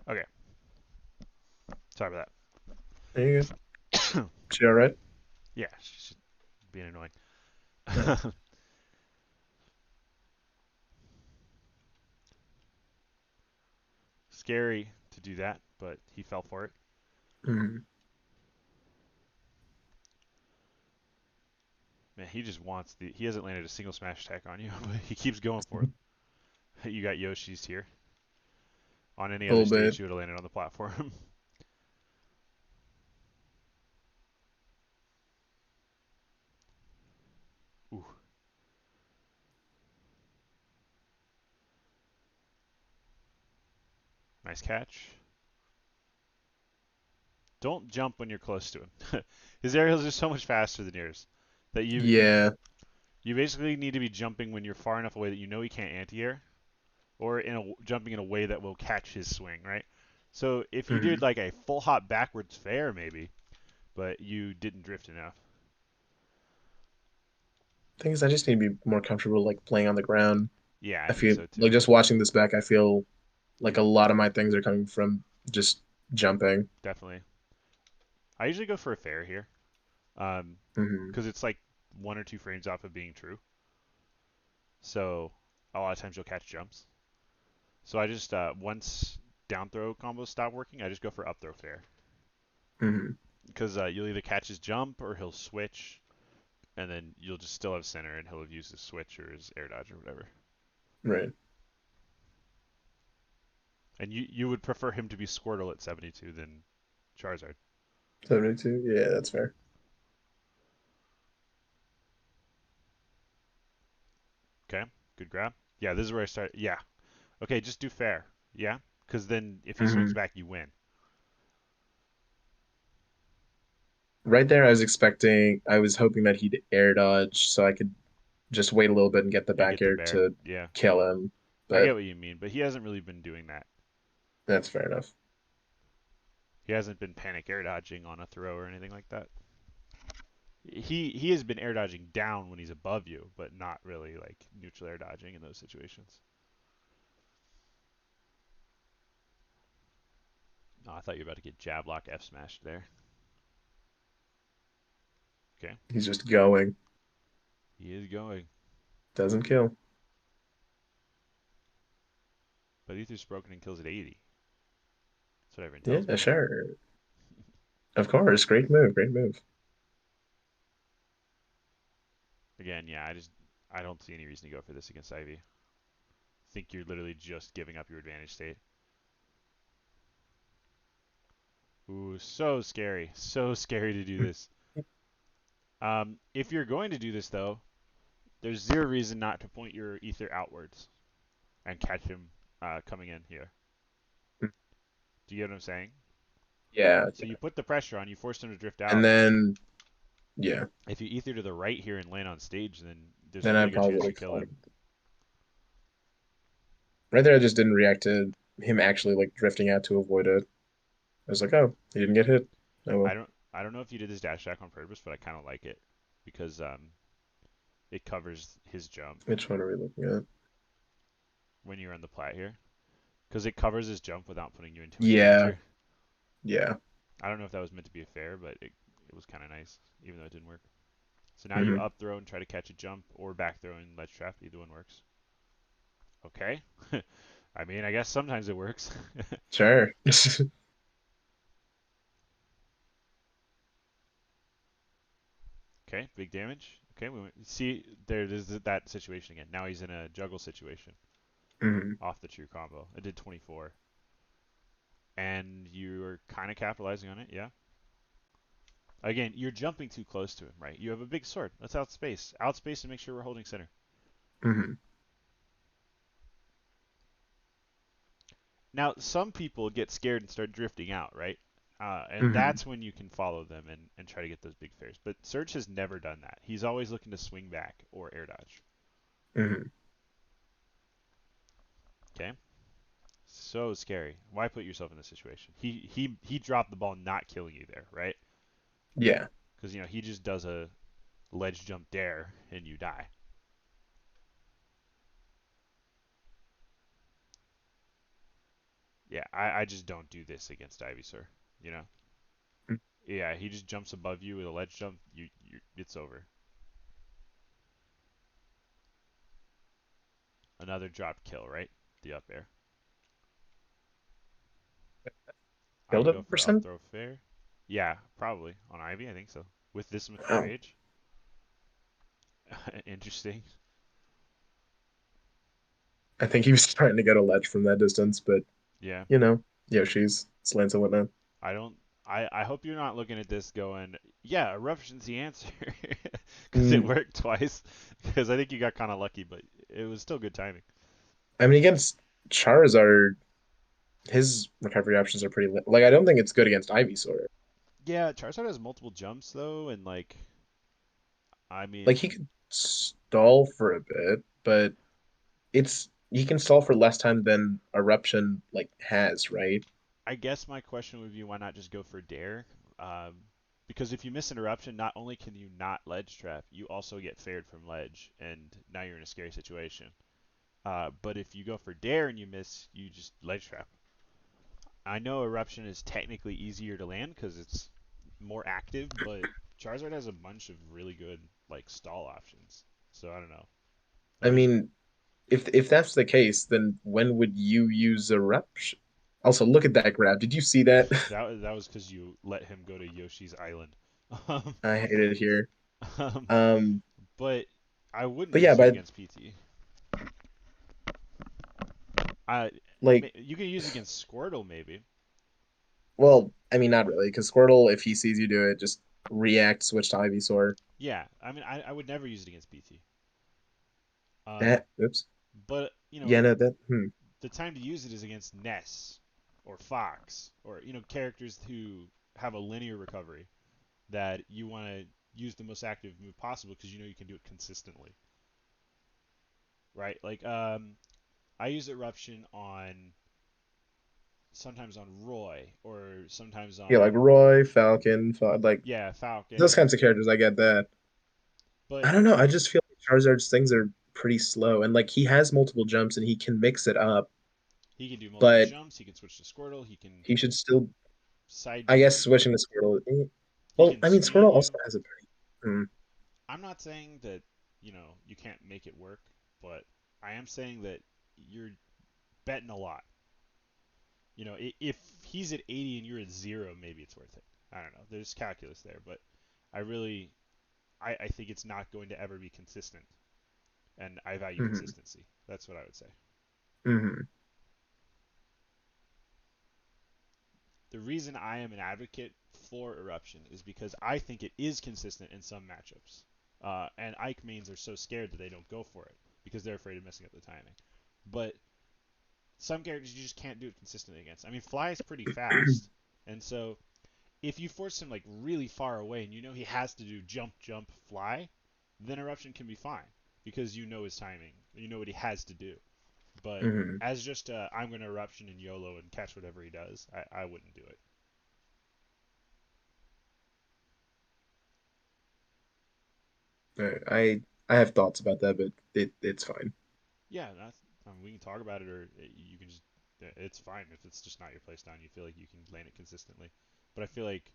Okay, sorry about Are you good? that. She all right? Yeah, she's being annoying. No. Scary to do that, but he fell for it. Mm. Man, he just wants the. He hasn't landed a single smash attack on you, but he keeps going for it. You got Yoshi's here. On any A other little bit. stage, you would have landed on the platform. Nice catch. Don't jump when you're close to him. His aerials are so much faster than yours that Yeah. you basically need to be jumping when you're far enough away that you know he can't anti-air, or jumping in a way that will catch his swing, right? So if you did Hmm. like a full hop backwards fair, maybe, but you didn't drift enough. Thing is, I just need to be more comfortable like playing on the ground. Yeah, I I think feel so too. like just watching this back, I feel like a lot of my things are coming from just jumping. Definitely. I usually go for a fair here, um, Hmm. because it's like 1 or 2 frames off of being true. So a lot of times you'll catch jumps. So I just once down throw combos stop working, I just go for up throw fair Hmm. because you'll either catch his jump or he'll switch, and then you'll just still have center, and he'll have used his switch or his air dodge or whatever. Right. And you would prefer him to be Squirtle at 72 than Charizard. 72. Yeah, that's fair. Okay, good grab. Yeah, this is where I start. Yeah. Okay, just do fair. Yeah, because then if he swings Hmm. back, you win. Right there, I was hoping that he'd air dodge so I could just wait a little bit and get the And back get the air bear. to Yeah, kill him. I get But what you mean, but he hasn't really been doing that. that's fair enough. He hasn't been panic air dodging on a throw or anything like that. He has been air dodging down when he's above you, but not really like neutral air dodging in those situations. Oh, I thought you were about to get jab lock F smashed there. Okay, He's just going. he is going, Doesn't kill. but Ether's broken and kills at 80. That's what everyone tells Yeah, me. sure. Of course. Great move. Great move. Again, yeah, I don't see any reason to go for this against Ivy. I think you're literally just giving up your advantage state. Ooh, so scary. So scary to do this. If you're going to do this, though, there's zero reason not to point your ether outwards and catch him coming in here. Do you get what I'm saying? Yeah, So yeah. you put the pressure on, you force him to drift And out. then, yeah, If you ether to the right here and land on stage, then there's a then I really good probably chance would you have kill called him. him. Right there, I just didn't react to him actually like drifting out to avoid it. I was like, oh, he didn't get hit. Oh well. I don't know if you did this dash attack on purpose, but I kind of like it because it covers his jump Which one are we looking at? when you're on the plat here because it covers his jump without putting you in too much Yeah, danger. yeah. I don't know if that was meant to be a fair, but it was kind of nice, even though it didn't work. So now you Hmm. up throw and try to catch a jump, or back throw and ledge trap. Either one works. Okay. I mean, I guess sometimes it works. Sure. Okay, big damage. Okay, see there's that situation again. Now he's in a juggle situation Hmm. off the true combo. It did 24, and you're kind of capitalizing on it. Yeah. Again, you're jumping too close to him, right? You have a big sword. Let's outspace, outspace, and make sure we're holding center. Hmm. Now, some people get scared and start drifting out, right? And Hmm. that's when you can follow them and try to get those big fairs. But Surge has never done that. He's always looking to swing back or air dodge. Hmm. Okay? So scary. Why put yourself in this situation? He dropped the ball not killing you there, right? Yeah. Because, he just does a ledge jump dare and you die. Yeah, I just don't do this against Ivysaur, you know? Yeah, he just jumps above you with a ledge jump, it's over. Another drop kill, right? The up air. I Killed would a go for up person? throw fair. Yeah, probably. On Ivy, I think so. With this much Oh, rage. Interesting. I think he was trying to get a ledge from that distance, but Yeah. you know, Yoshi's slants and whatnot. I don't I hope you're not looking at this going, yeah, eruption's the answer. Because it Mm, worked twice. Because I think you got kind of lucky, but it was still good timing. I mean, against Charizard, his recovery options are pretty like I don't think it's good against Ivysaur. Yeah, Charizard has multiple jumps though, and like I Like mean, he could stall for a bit, but it's he can stall for less time than Eruption like has, right? I guess my question would be why not just go for Dare? Um, because if you miss an eruption, not only can you not ledge trap, you also get fared from ledge, and now you're in a scary situation. But if you go for Dare and you miss, you just ledge trap. I know eruption is technically easier to land because it's more active, but Charizard has a bunch of really good like stall options. So I don't know. I Like there's mean, if that's the case, then when would you use Eruption? Also, look at that grab. Did you see that? that was because you let him go to Yoshi's Island. Um, I hate it here. um, Um, but I wouldn't but yeah, use it but against PT. I like, you can use it against Squirtle maybe. well, I mean, not really, because Squirtle, if he sees you do it, just react, switch to Ivysaur. Yeah, I mean I would never use it against PT. That, oops. But Yeah, no, that, the time to use it is against Ness or Fox or characters who have a linear recovery that you want to use the most active move possible because you know you can do it consistently, right? Like I use eruption on sometimes on Roy or sometimes yeah, on like Roy, Falcon, like yeah those Falcon, kinds of characters. I get that. but I don't know. I just feel like Charizard's things are pretty slow, and like he has multiple jumps and he can mix it up, he can do multiple but jumps. He can switch to Squirtle. He can he should still, side I guess, beam. switching to Squirtle. He Well, can I mean, speed Squirtle also you. has a pretty. Hmm. I'm not saying that you can't make it work, but I am saying that you're betting a lot. If he's at 80 and you're at zero, maybe it's worth it. I don't know. There's calculus there, but I really, I think it's not going to ever be consistent, and I value Hmm. consistency. That's what I would say. Hmm. The reason I am an advocate for eruption is because I think it is consistent in some matchups, and Ike mains are so scared that they don't go for it because they're afraid of messing up the timing. But some characters you just can't do it consistently against. I mean, Fly is pretty fast, and so if you force him like really far away and you know he has to do jump, jump, fly, then eruption can be fine because you know his timing. You know what he has to do. But Hmm. as just I'm going to eruption and YOLO and catch whatever he does, I wouldn't do it. I have thoughts about that, but it's fine. Yeah, I mean, we can talk about it, or you can just. It's fine if it's just not your playstyle and you feel like you can land it consistently. But I feel like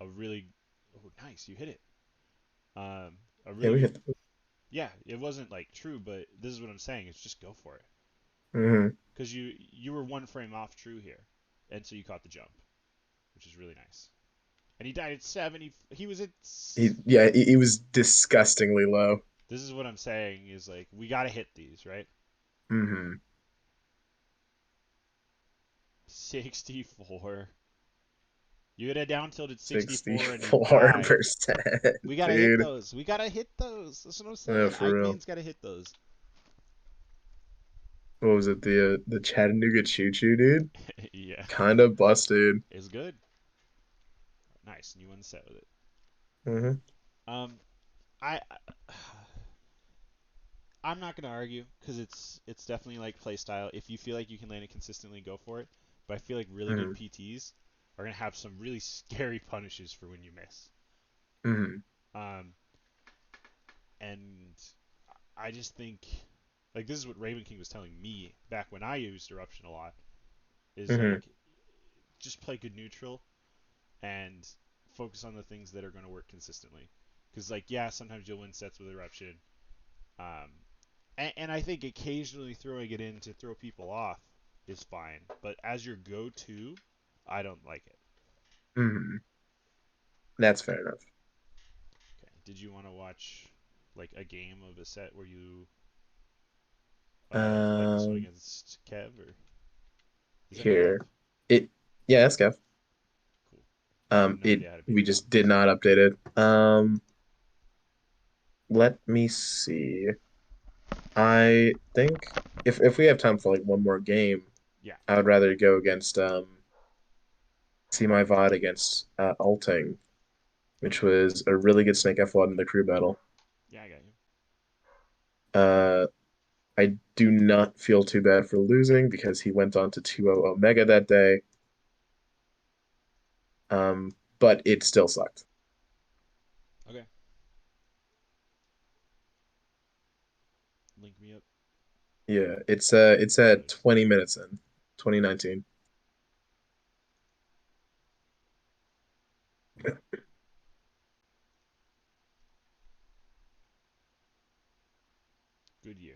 a really, oh nice, you hit it. A Yeah, really we good. hit. Yeah, it wasn't like true, but this is what I'm saying. Is just go for it. Hmm. Because you were one frame off true here, and so you caught the jump, which is really nice. And he died at 70. He was at. Yeah, he was disgustingly low. This is what I'm saying is like we gotta hit these right. Hmm. 64. You had a down tilt at 64 and he died. 64%, We gotta hit dude. those. We gotta hit those. That's what I'm saying. For Ike real. Main's gotta hit those. What was it? The Chattanooga Choo Choo, dude? Yeah, Kind of busted. it's good. Nice, and you won the set with it. Hmm. Um, I I'm not gonna argue because it's definitely like play style. If you feel like you can land it consistently, go for it. But I feel like really good Hmm. PTs are gonna have some really scary punishes for when you miss. Hmm. Um, and I just think like this is what Raven King was telling me back when I used Eruption a lot. Is Hmm. like just play good neutral and focus on the things that are going to work consistently. Because like yeah, sometimes you'll win sets with Eruption, um, and I think occasionally throwing it in to throw people off is fine. But as your go-to, I don't like it. Hmm. That's fair enough. Okay. Did you want to watch like a game of a set where you like this one Um, against Kev or is that Kev? Here. It Yeah, that's Kev. Cool. I have no idea how to beat We him though. just did not update it. Let me see. I think if we have time for like one more game, Yeah, I would rather go against see my VOD against Alting, which okay. was a really good Snake F1 in the crew battle. Yeah, I got you. Uh, I do not feel too bad for losing because he went on to 2-0 Omega that day. But it still sucked. Okay. Link me up. Yeah, it's There it at is. 20 minutes in 2019. Good year.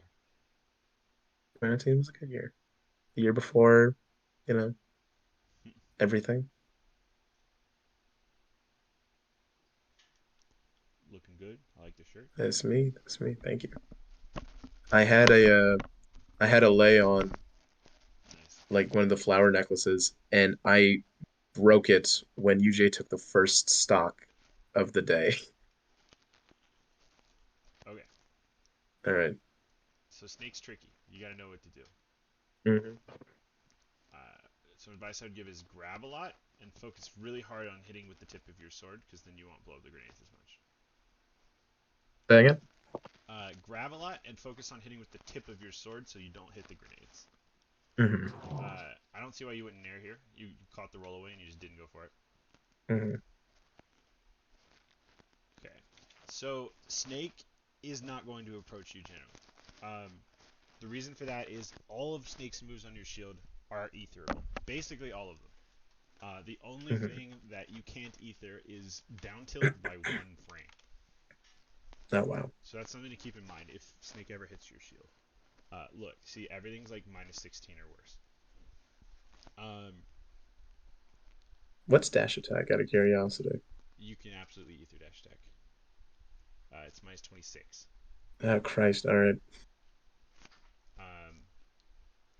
2019 was a good year. The year before, you know, everything. Looking good. I like the shirt. That's me. That's me. Thank you. I had I had a lay on Nice. like one of the flower necklaces, and I broke it when UJ took the first stock of the day. Okay. All right. So snake's tricky. You got to know what to do. Mm-hmm. Uh, some advice I would give is grab a lot and focus really hard on hitting with the tip of your sword because then you won't blow up the grenades as much. Say again? Grab a lot and focus on hitting with the tip of your sword so you don't hit the grenades. Mm-hmm. I don't see why you wouldn't nair here. You caught the roll away and you just didn't go for it. Mm-hmm. Okay. So Snake is not going to approach you generally. The reason for that is all of Snake's moves on your shield are etherable. Basically all of them. The only Mm-hmm. thing that you can't ether is down tilt by 1 frame. Oh wow. So that's something to keep in mind if Snake ever hits your shield. Look, see, everything's like minus 16 or worse. Um, What's dash attack out of curiosity? you can absolutely ether dash attack. It's minus 26. Oh Christ. All right. Um,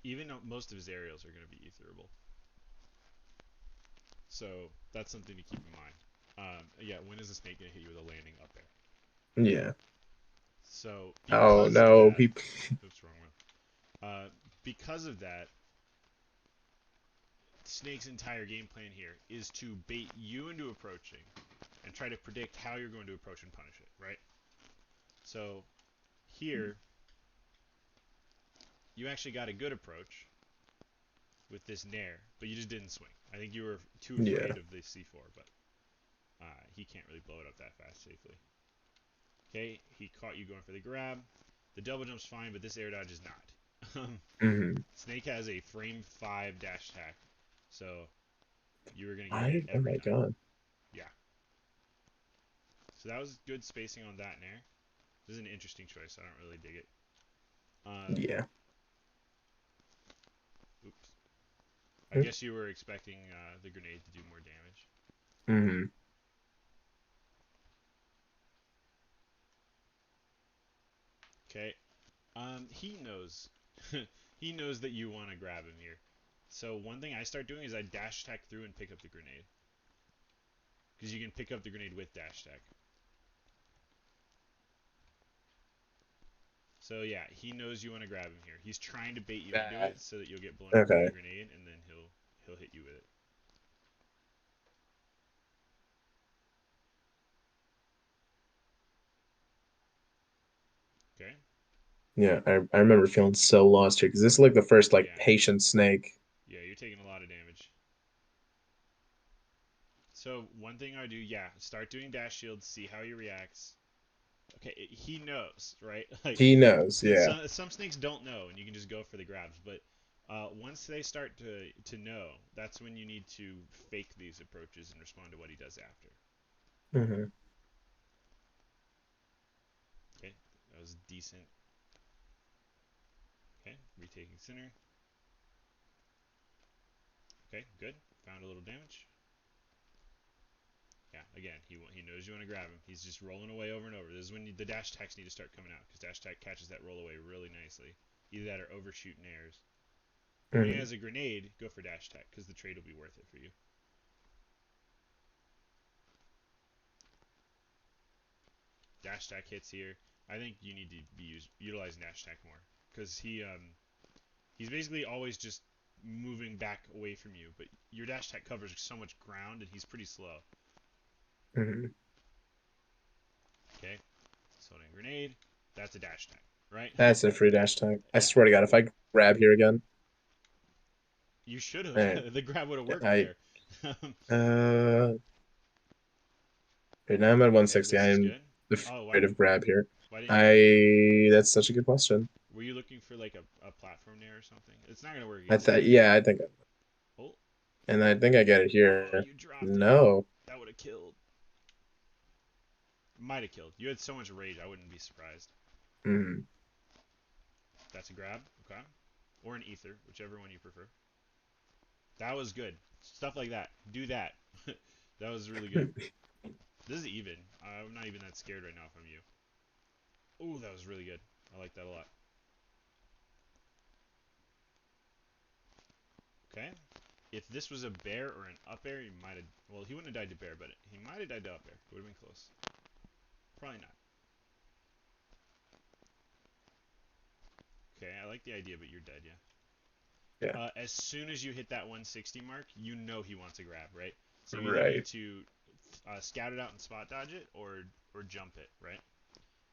even though most of his aerials are going to be etherable. So that's something to keep in mind. Yeah, when is the snake going to hit you with a landing up there? Yeah. So Oh because of no. that, People. oops, wrong one. Because of that, Snake's entire game plan here is to bait you into approaching and try to predict how you're going to approach and punish it, right? So here, you actually got a good approach with this Nair, but you just didn't swing. I think you were too Yeah. afraid of the C4, but he can't really blow it up that fast safely. Okay, he caught you going for the grab. The double jump's fine, but this air dodge is not. Mm-hmm. Snake has a frame 5 dash attack, so you were going to get hit I. Oh every my time. God. Yeah. So that was good spacing on that Nair. This is an interesting choice. I don't really dig it. Yeah. Oops. I guess you were expecting the grenade to do more damage. Mm-hmm. Okay. He knows. He knows that you want to grab him here. So one thing I start doing is I dash attack through and pick up the grenade. Because you can pick up the grenade with dash attack. So yeah, he knows you want to grab him here. He's trying to bait you into That. it so that you'll get blown up with the Okay. grenade, and then he'll hit you with it. Okay? Yeah. I remember feeling so lost here because this is like the first like Yeah. patient snake. Yeah, you're taking a lot of damage. So one thing I do, yeah, start doing dash shields, see how he reacts. Okay, he knows, right? Like He knows. Yeah. some snakes don't know, and you can just go for the grabs. But once they start to know, that's when you need to fake these approaches and respond to what he does after. Mm-hmm. Okay, that was decent. Okay, retaking center. Okay, good. Found a little damage. Yeah, again, he knows you want to grab him. He's just rolling away over and over. This is when the dash attacks need to start coming out because dash attack catches that roll away really nicely. Either that or overshoot nairs. But when he Mm-hmm. has a grenade, go for dash attack because the trade will be worth it for you. Dash attack hits here. I think you need to be utilizing dash attack more because he's basically always just moving back away from you, but your dash attack covers so much ground, and he's pretty slow. Hmm. Okay, so a grenade, that's a dash attack, right? That's a free dash tag. I Yeah, swear to God, if I grab here again, you should man, have. The grab would have worked I there. right now I'm at Yeah, 160. this I is am good. Oh, afraid of grab here. why didn't you grab? I That's such a good question. Were you looking for like a platform there or something? It's not gonna work I against thought, Snake. yeah, I think, Oh, and I think I get it oh, here. you dropped it. No. That would have killed. Might have killed. You had so much rage, I wouldn't be surprised. Mm, That's a grab, okay, or an ether, whichever one you prefer. That was good. Stuff like that. Do that. That was really good. This is even. I'm not even that scared right now if I'm you. Oh, that was really good. I like that a lot. Okay. If this was a bear or an up air, he might have. Well, he wouldn't have died to bear, but he might have died to up air. Would have been close. Probably not. Okay, I like the idea, but you're dead, yeah. yeah. As soon as you hit that 160 mark, you know he wants to grab, right? So you either need Right. to scout it out and spot dodge it, or jump it, right?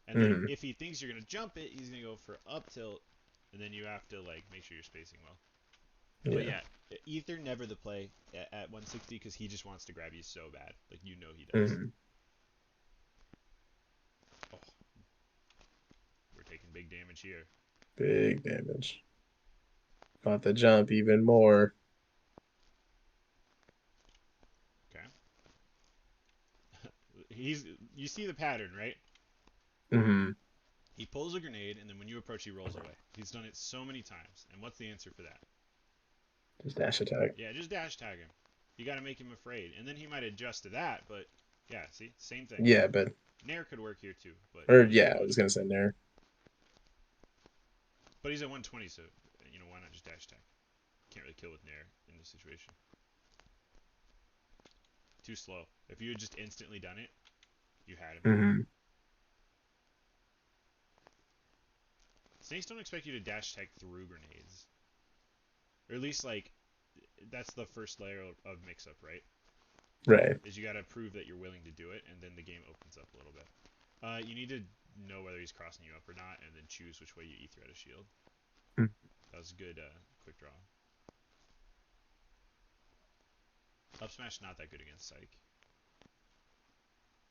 And then Hmm. if he thinks you're gonna jump it, he's gonna go for up tilt, and then you have to like make sure you're spacing well. But Yeah. yeah, Ether never the play at 160 because he just wants to grab you so bad, like you know he does. Hmm. Oh, we're taking big damage here. Big damage. Caught the jump even more. Okay, he's you see the pattern, right? Hmm. He pulls a grenade, and then when you approach, he rolls away. He's done it so many times. And what's the answer for that? Just dash attack. Yeah, just dash tag him. You got to make him afraid, and then he might adjust to that. But yeah, see, same thing. Yeah, but Nair could work here too, but or you yeah, I wouldn't. was gonna say there. But he's at 120, so why not just dash tag? Can't really kill with Nair in this situation. Too slow. If you had just instantly done it, you had him. Hmm. Snakes don't expect you to dash tag through grenades, or at least like that's the first layer of mix-up, right? Right. Is you got to prove that you're willing to do it, and then the game opens up a little bit. You need to know whether he's crossing you up or not, and then choose which way you ether out a shield. Mm. That was a good quick draw. Up smash not that good against Psych.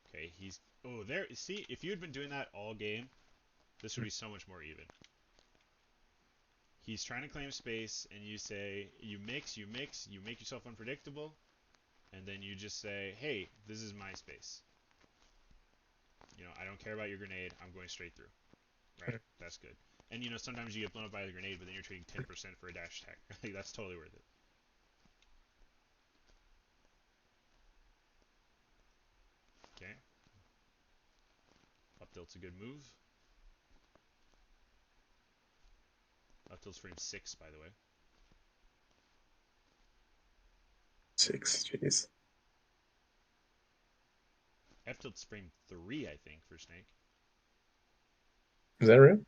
Okay, he's there. See, if you had been doing that all game, this would be so much more even. He's trying to claim space, and you say you mix, you make yourself unpredictable, and then you just say, hey, this is my space. I don't care about your grenade. I'm going straight through. Right? That's good. And sometimes you get blown up by the grenade, but then you're trading 10% for a dash attack. Like, that's totally worth it. Okay. Up tilt's a good move. Up tilt's frame 6, by the way. 6. Jeez. F tilt's frame 3, I think, for Snake. Is that real?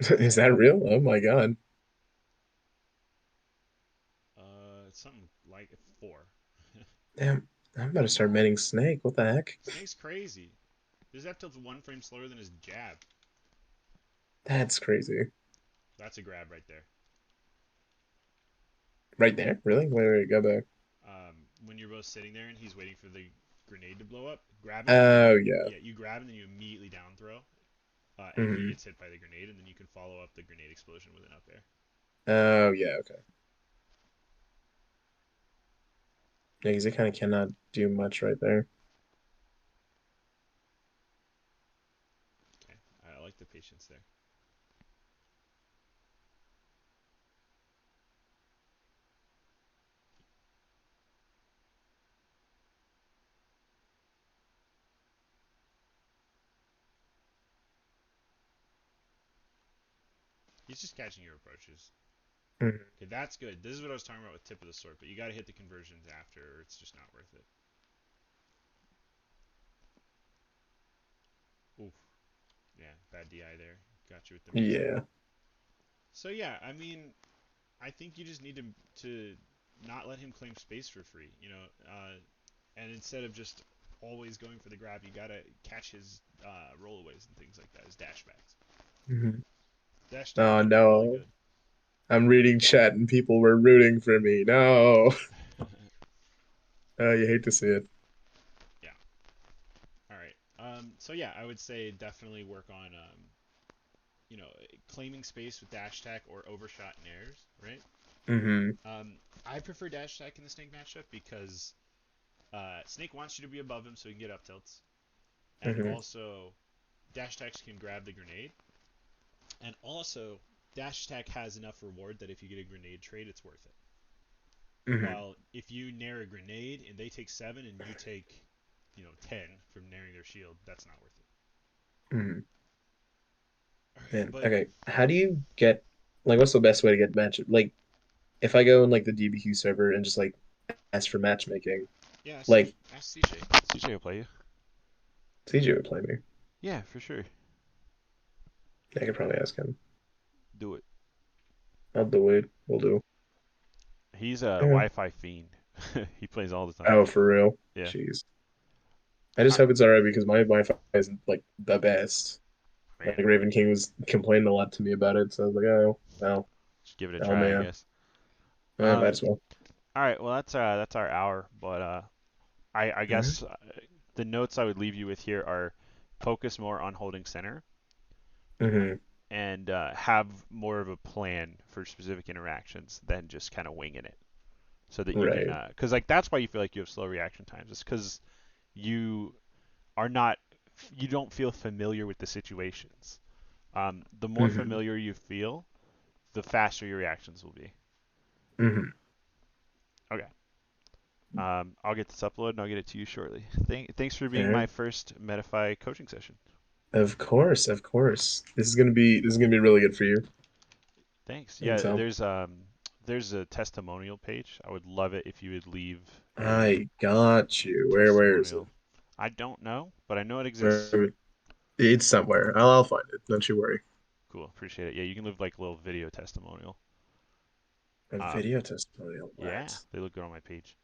Is that real? Oh my God. It's something like 4. Damn. I'm about to start manning Snake. What the heck? Snake's crazy. His F tilt's 1 frame slower than his jab. That's crazy. That's a grab right there. Right there? Really? Wait, go back. When you're both sitting there and he's waiting for the grenade to blow up, grab him, and then Oh yeah. you grab and then you immediately down throw, and he Hmm. gets hit by the grenade, and then you can follow up the grenade explosion with an up air. Oh yeah. Okay. Yeah, because he kind of cannot do much right there. Okay, I like the patience there. He's just catching your approaches. Hmm. Okay, that's good. This is what I was talking about with tip of the sword, but you got to hit the conversions after, or it's just not worth it. Oof. Yeah, bad DI there. Got you with the mix up. Yeah. So yeah, I mean, I think you just need to not let him claim space for free. And instead of just always going for the grab, you gotta catch his rollaways and things like that, his dashbacks. Mhm. Dash attack Oh can be really no. good. I'm reading chat and people were rooting for me. No. You hate to see it. Yeah. All right. So yeah, I would say definitely work on claiming space with dash attack or overshot nairs, right? Hmm. I prefer dash attack in the snake matchup because snake wants you to be above him so he can get up tilts, and Hmm. also dash attacks can grab the grenade, and also dash attack has enough reward that if you get a grenade trade, it's worth it. Hmm. While if you nair a grenade and they take 7 and you take 10 from nairing their shield, that's not worth it. Hmm. All right, Man, but okay. How do you get like what's the best way to get match? Like if I go in like the DBQ server and just like ask for matchmaking, yeah, like ask CJ. CJ will play you. CJ would play me. Yeah, for sure. I could probably ask him. Do it. I'll do it. We'll do. He's a Yeah. Wi-Fi fiend. He plays all the time. Oh, for real? Yeah. Jeez. I just I, hope it's all right because my Wi-Fi isn't like the best. Like man, Raven King was complaining a lot to me about it, so I was like, oh, well, just give it a oh try, I man, guess. I might Um. as well. All right. Well, that's our hour. But I All right. guess the notes I would leave you with here are focus more on holding center Hmm. and have more of a plan for specific interactions than just kind of winging it. So that you can, Right. because like that's why you feel like you have slow reaction times. It's because you are not, you don't feel familiar with the situations. The more Hmm. familiar you feel, the faster your reactions will be. Hmm. Okay. I'll get this uploaded and I'll get it to you shortly. Thanks for All being my right. first Medify coaching session. Of course, of course. This is gonna be really good for you. Thanks. I can Yeah, tell. there's a testimonial page. I would love it if you would leave a I got you. Where is it? testimonial. I don't know, but I know it exists. Where it's somewhere. I'll find it. Don't you worry. Cool. Appreciate it. Yeah, you can leave like a little video testimonial. A Um, video testimonial. yeah, What? they look good on my page.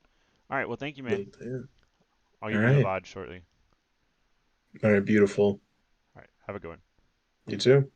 All right. Well, thank you, man. Will do. I'll All give you a right. VOD shortly. All right. Beautiful. All right. Have a good one. You too.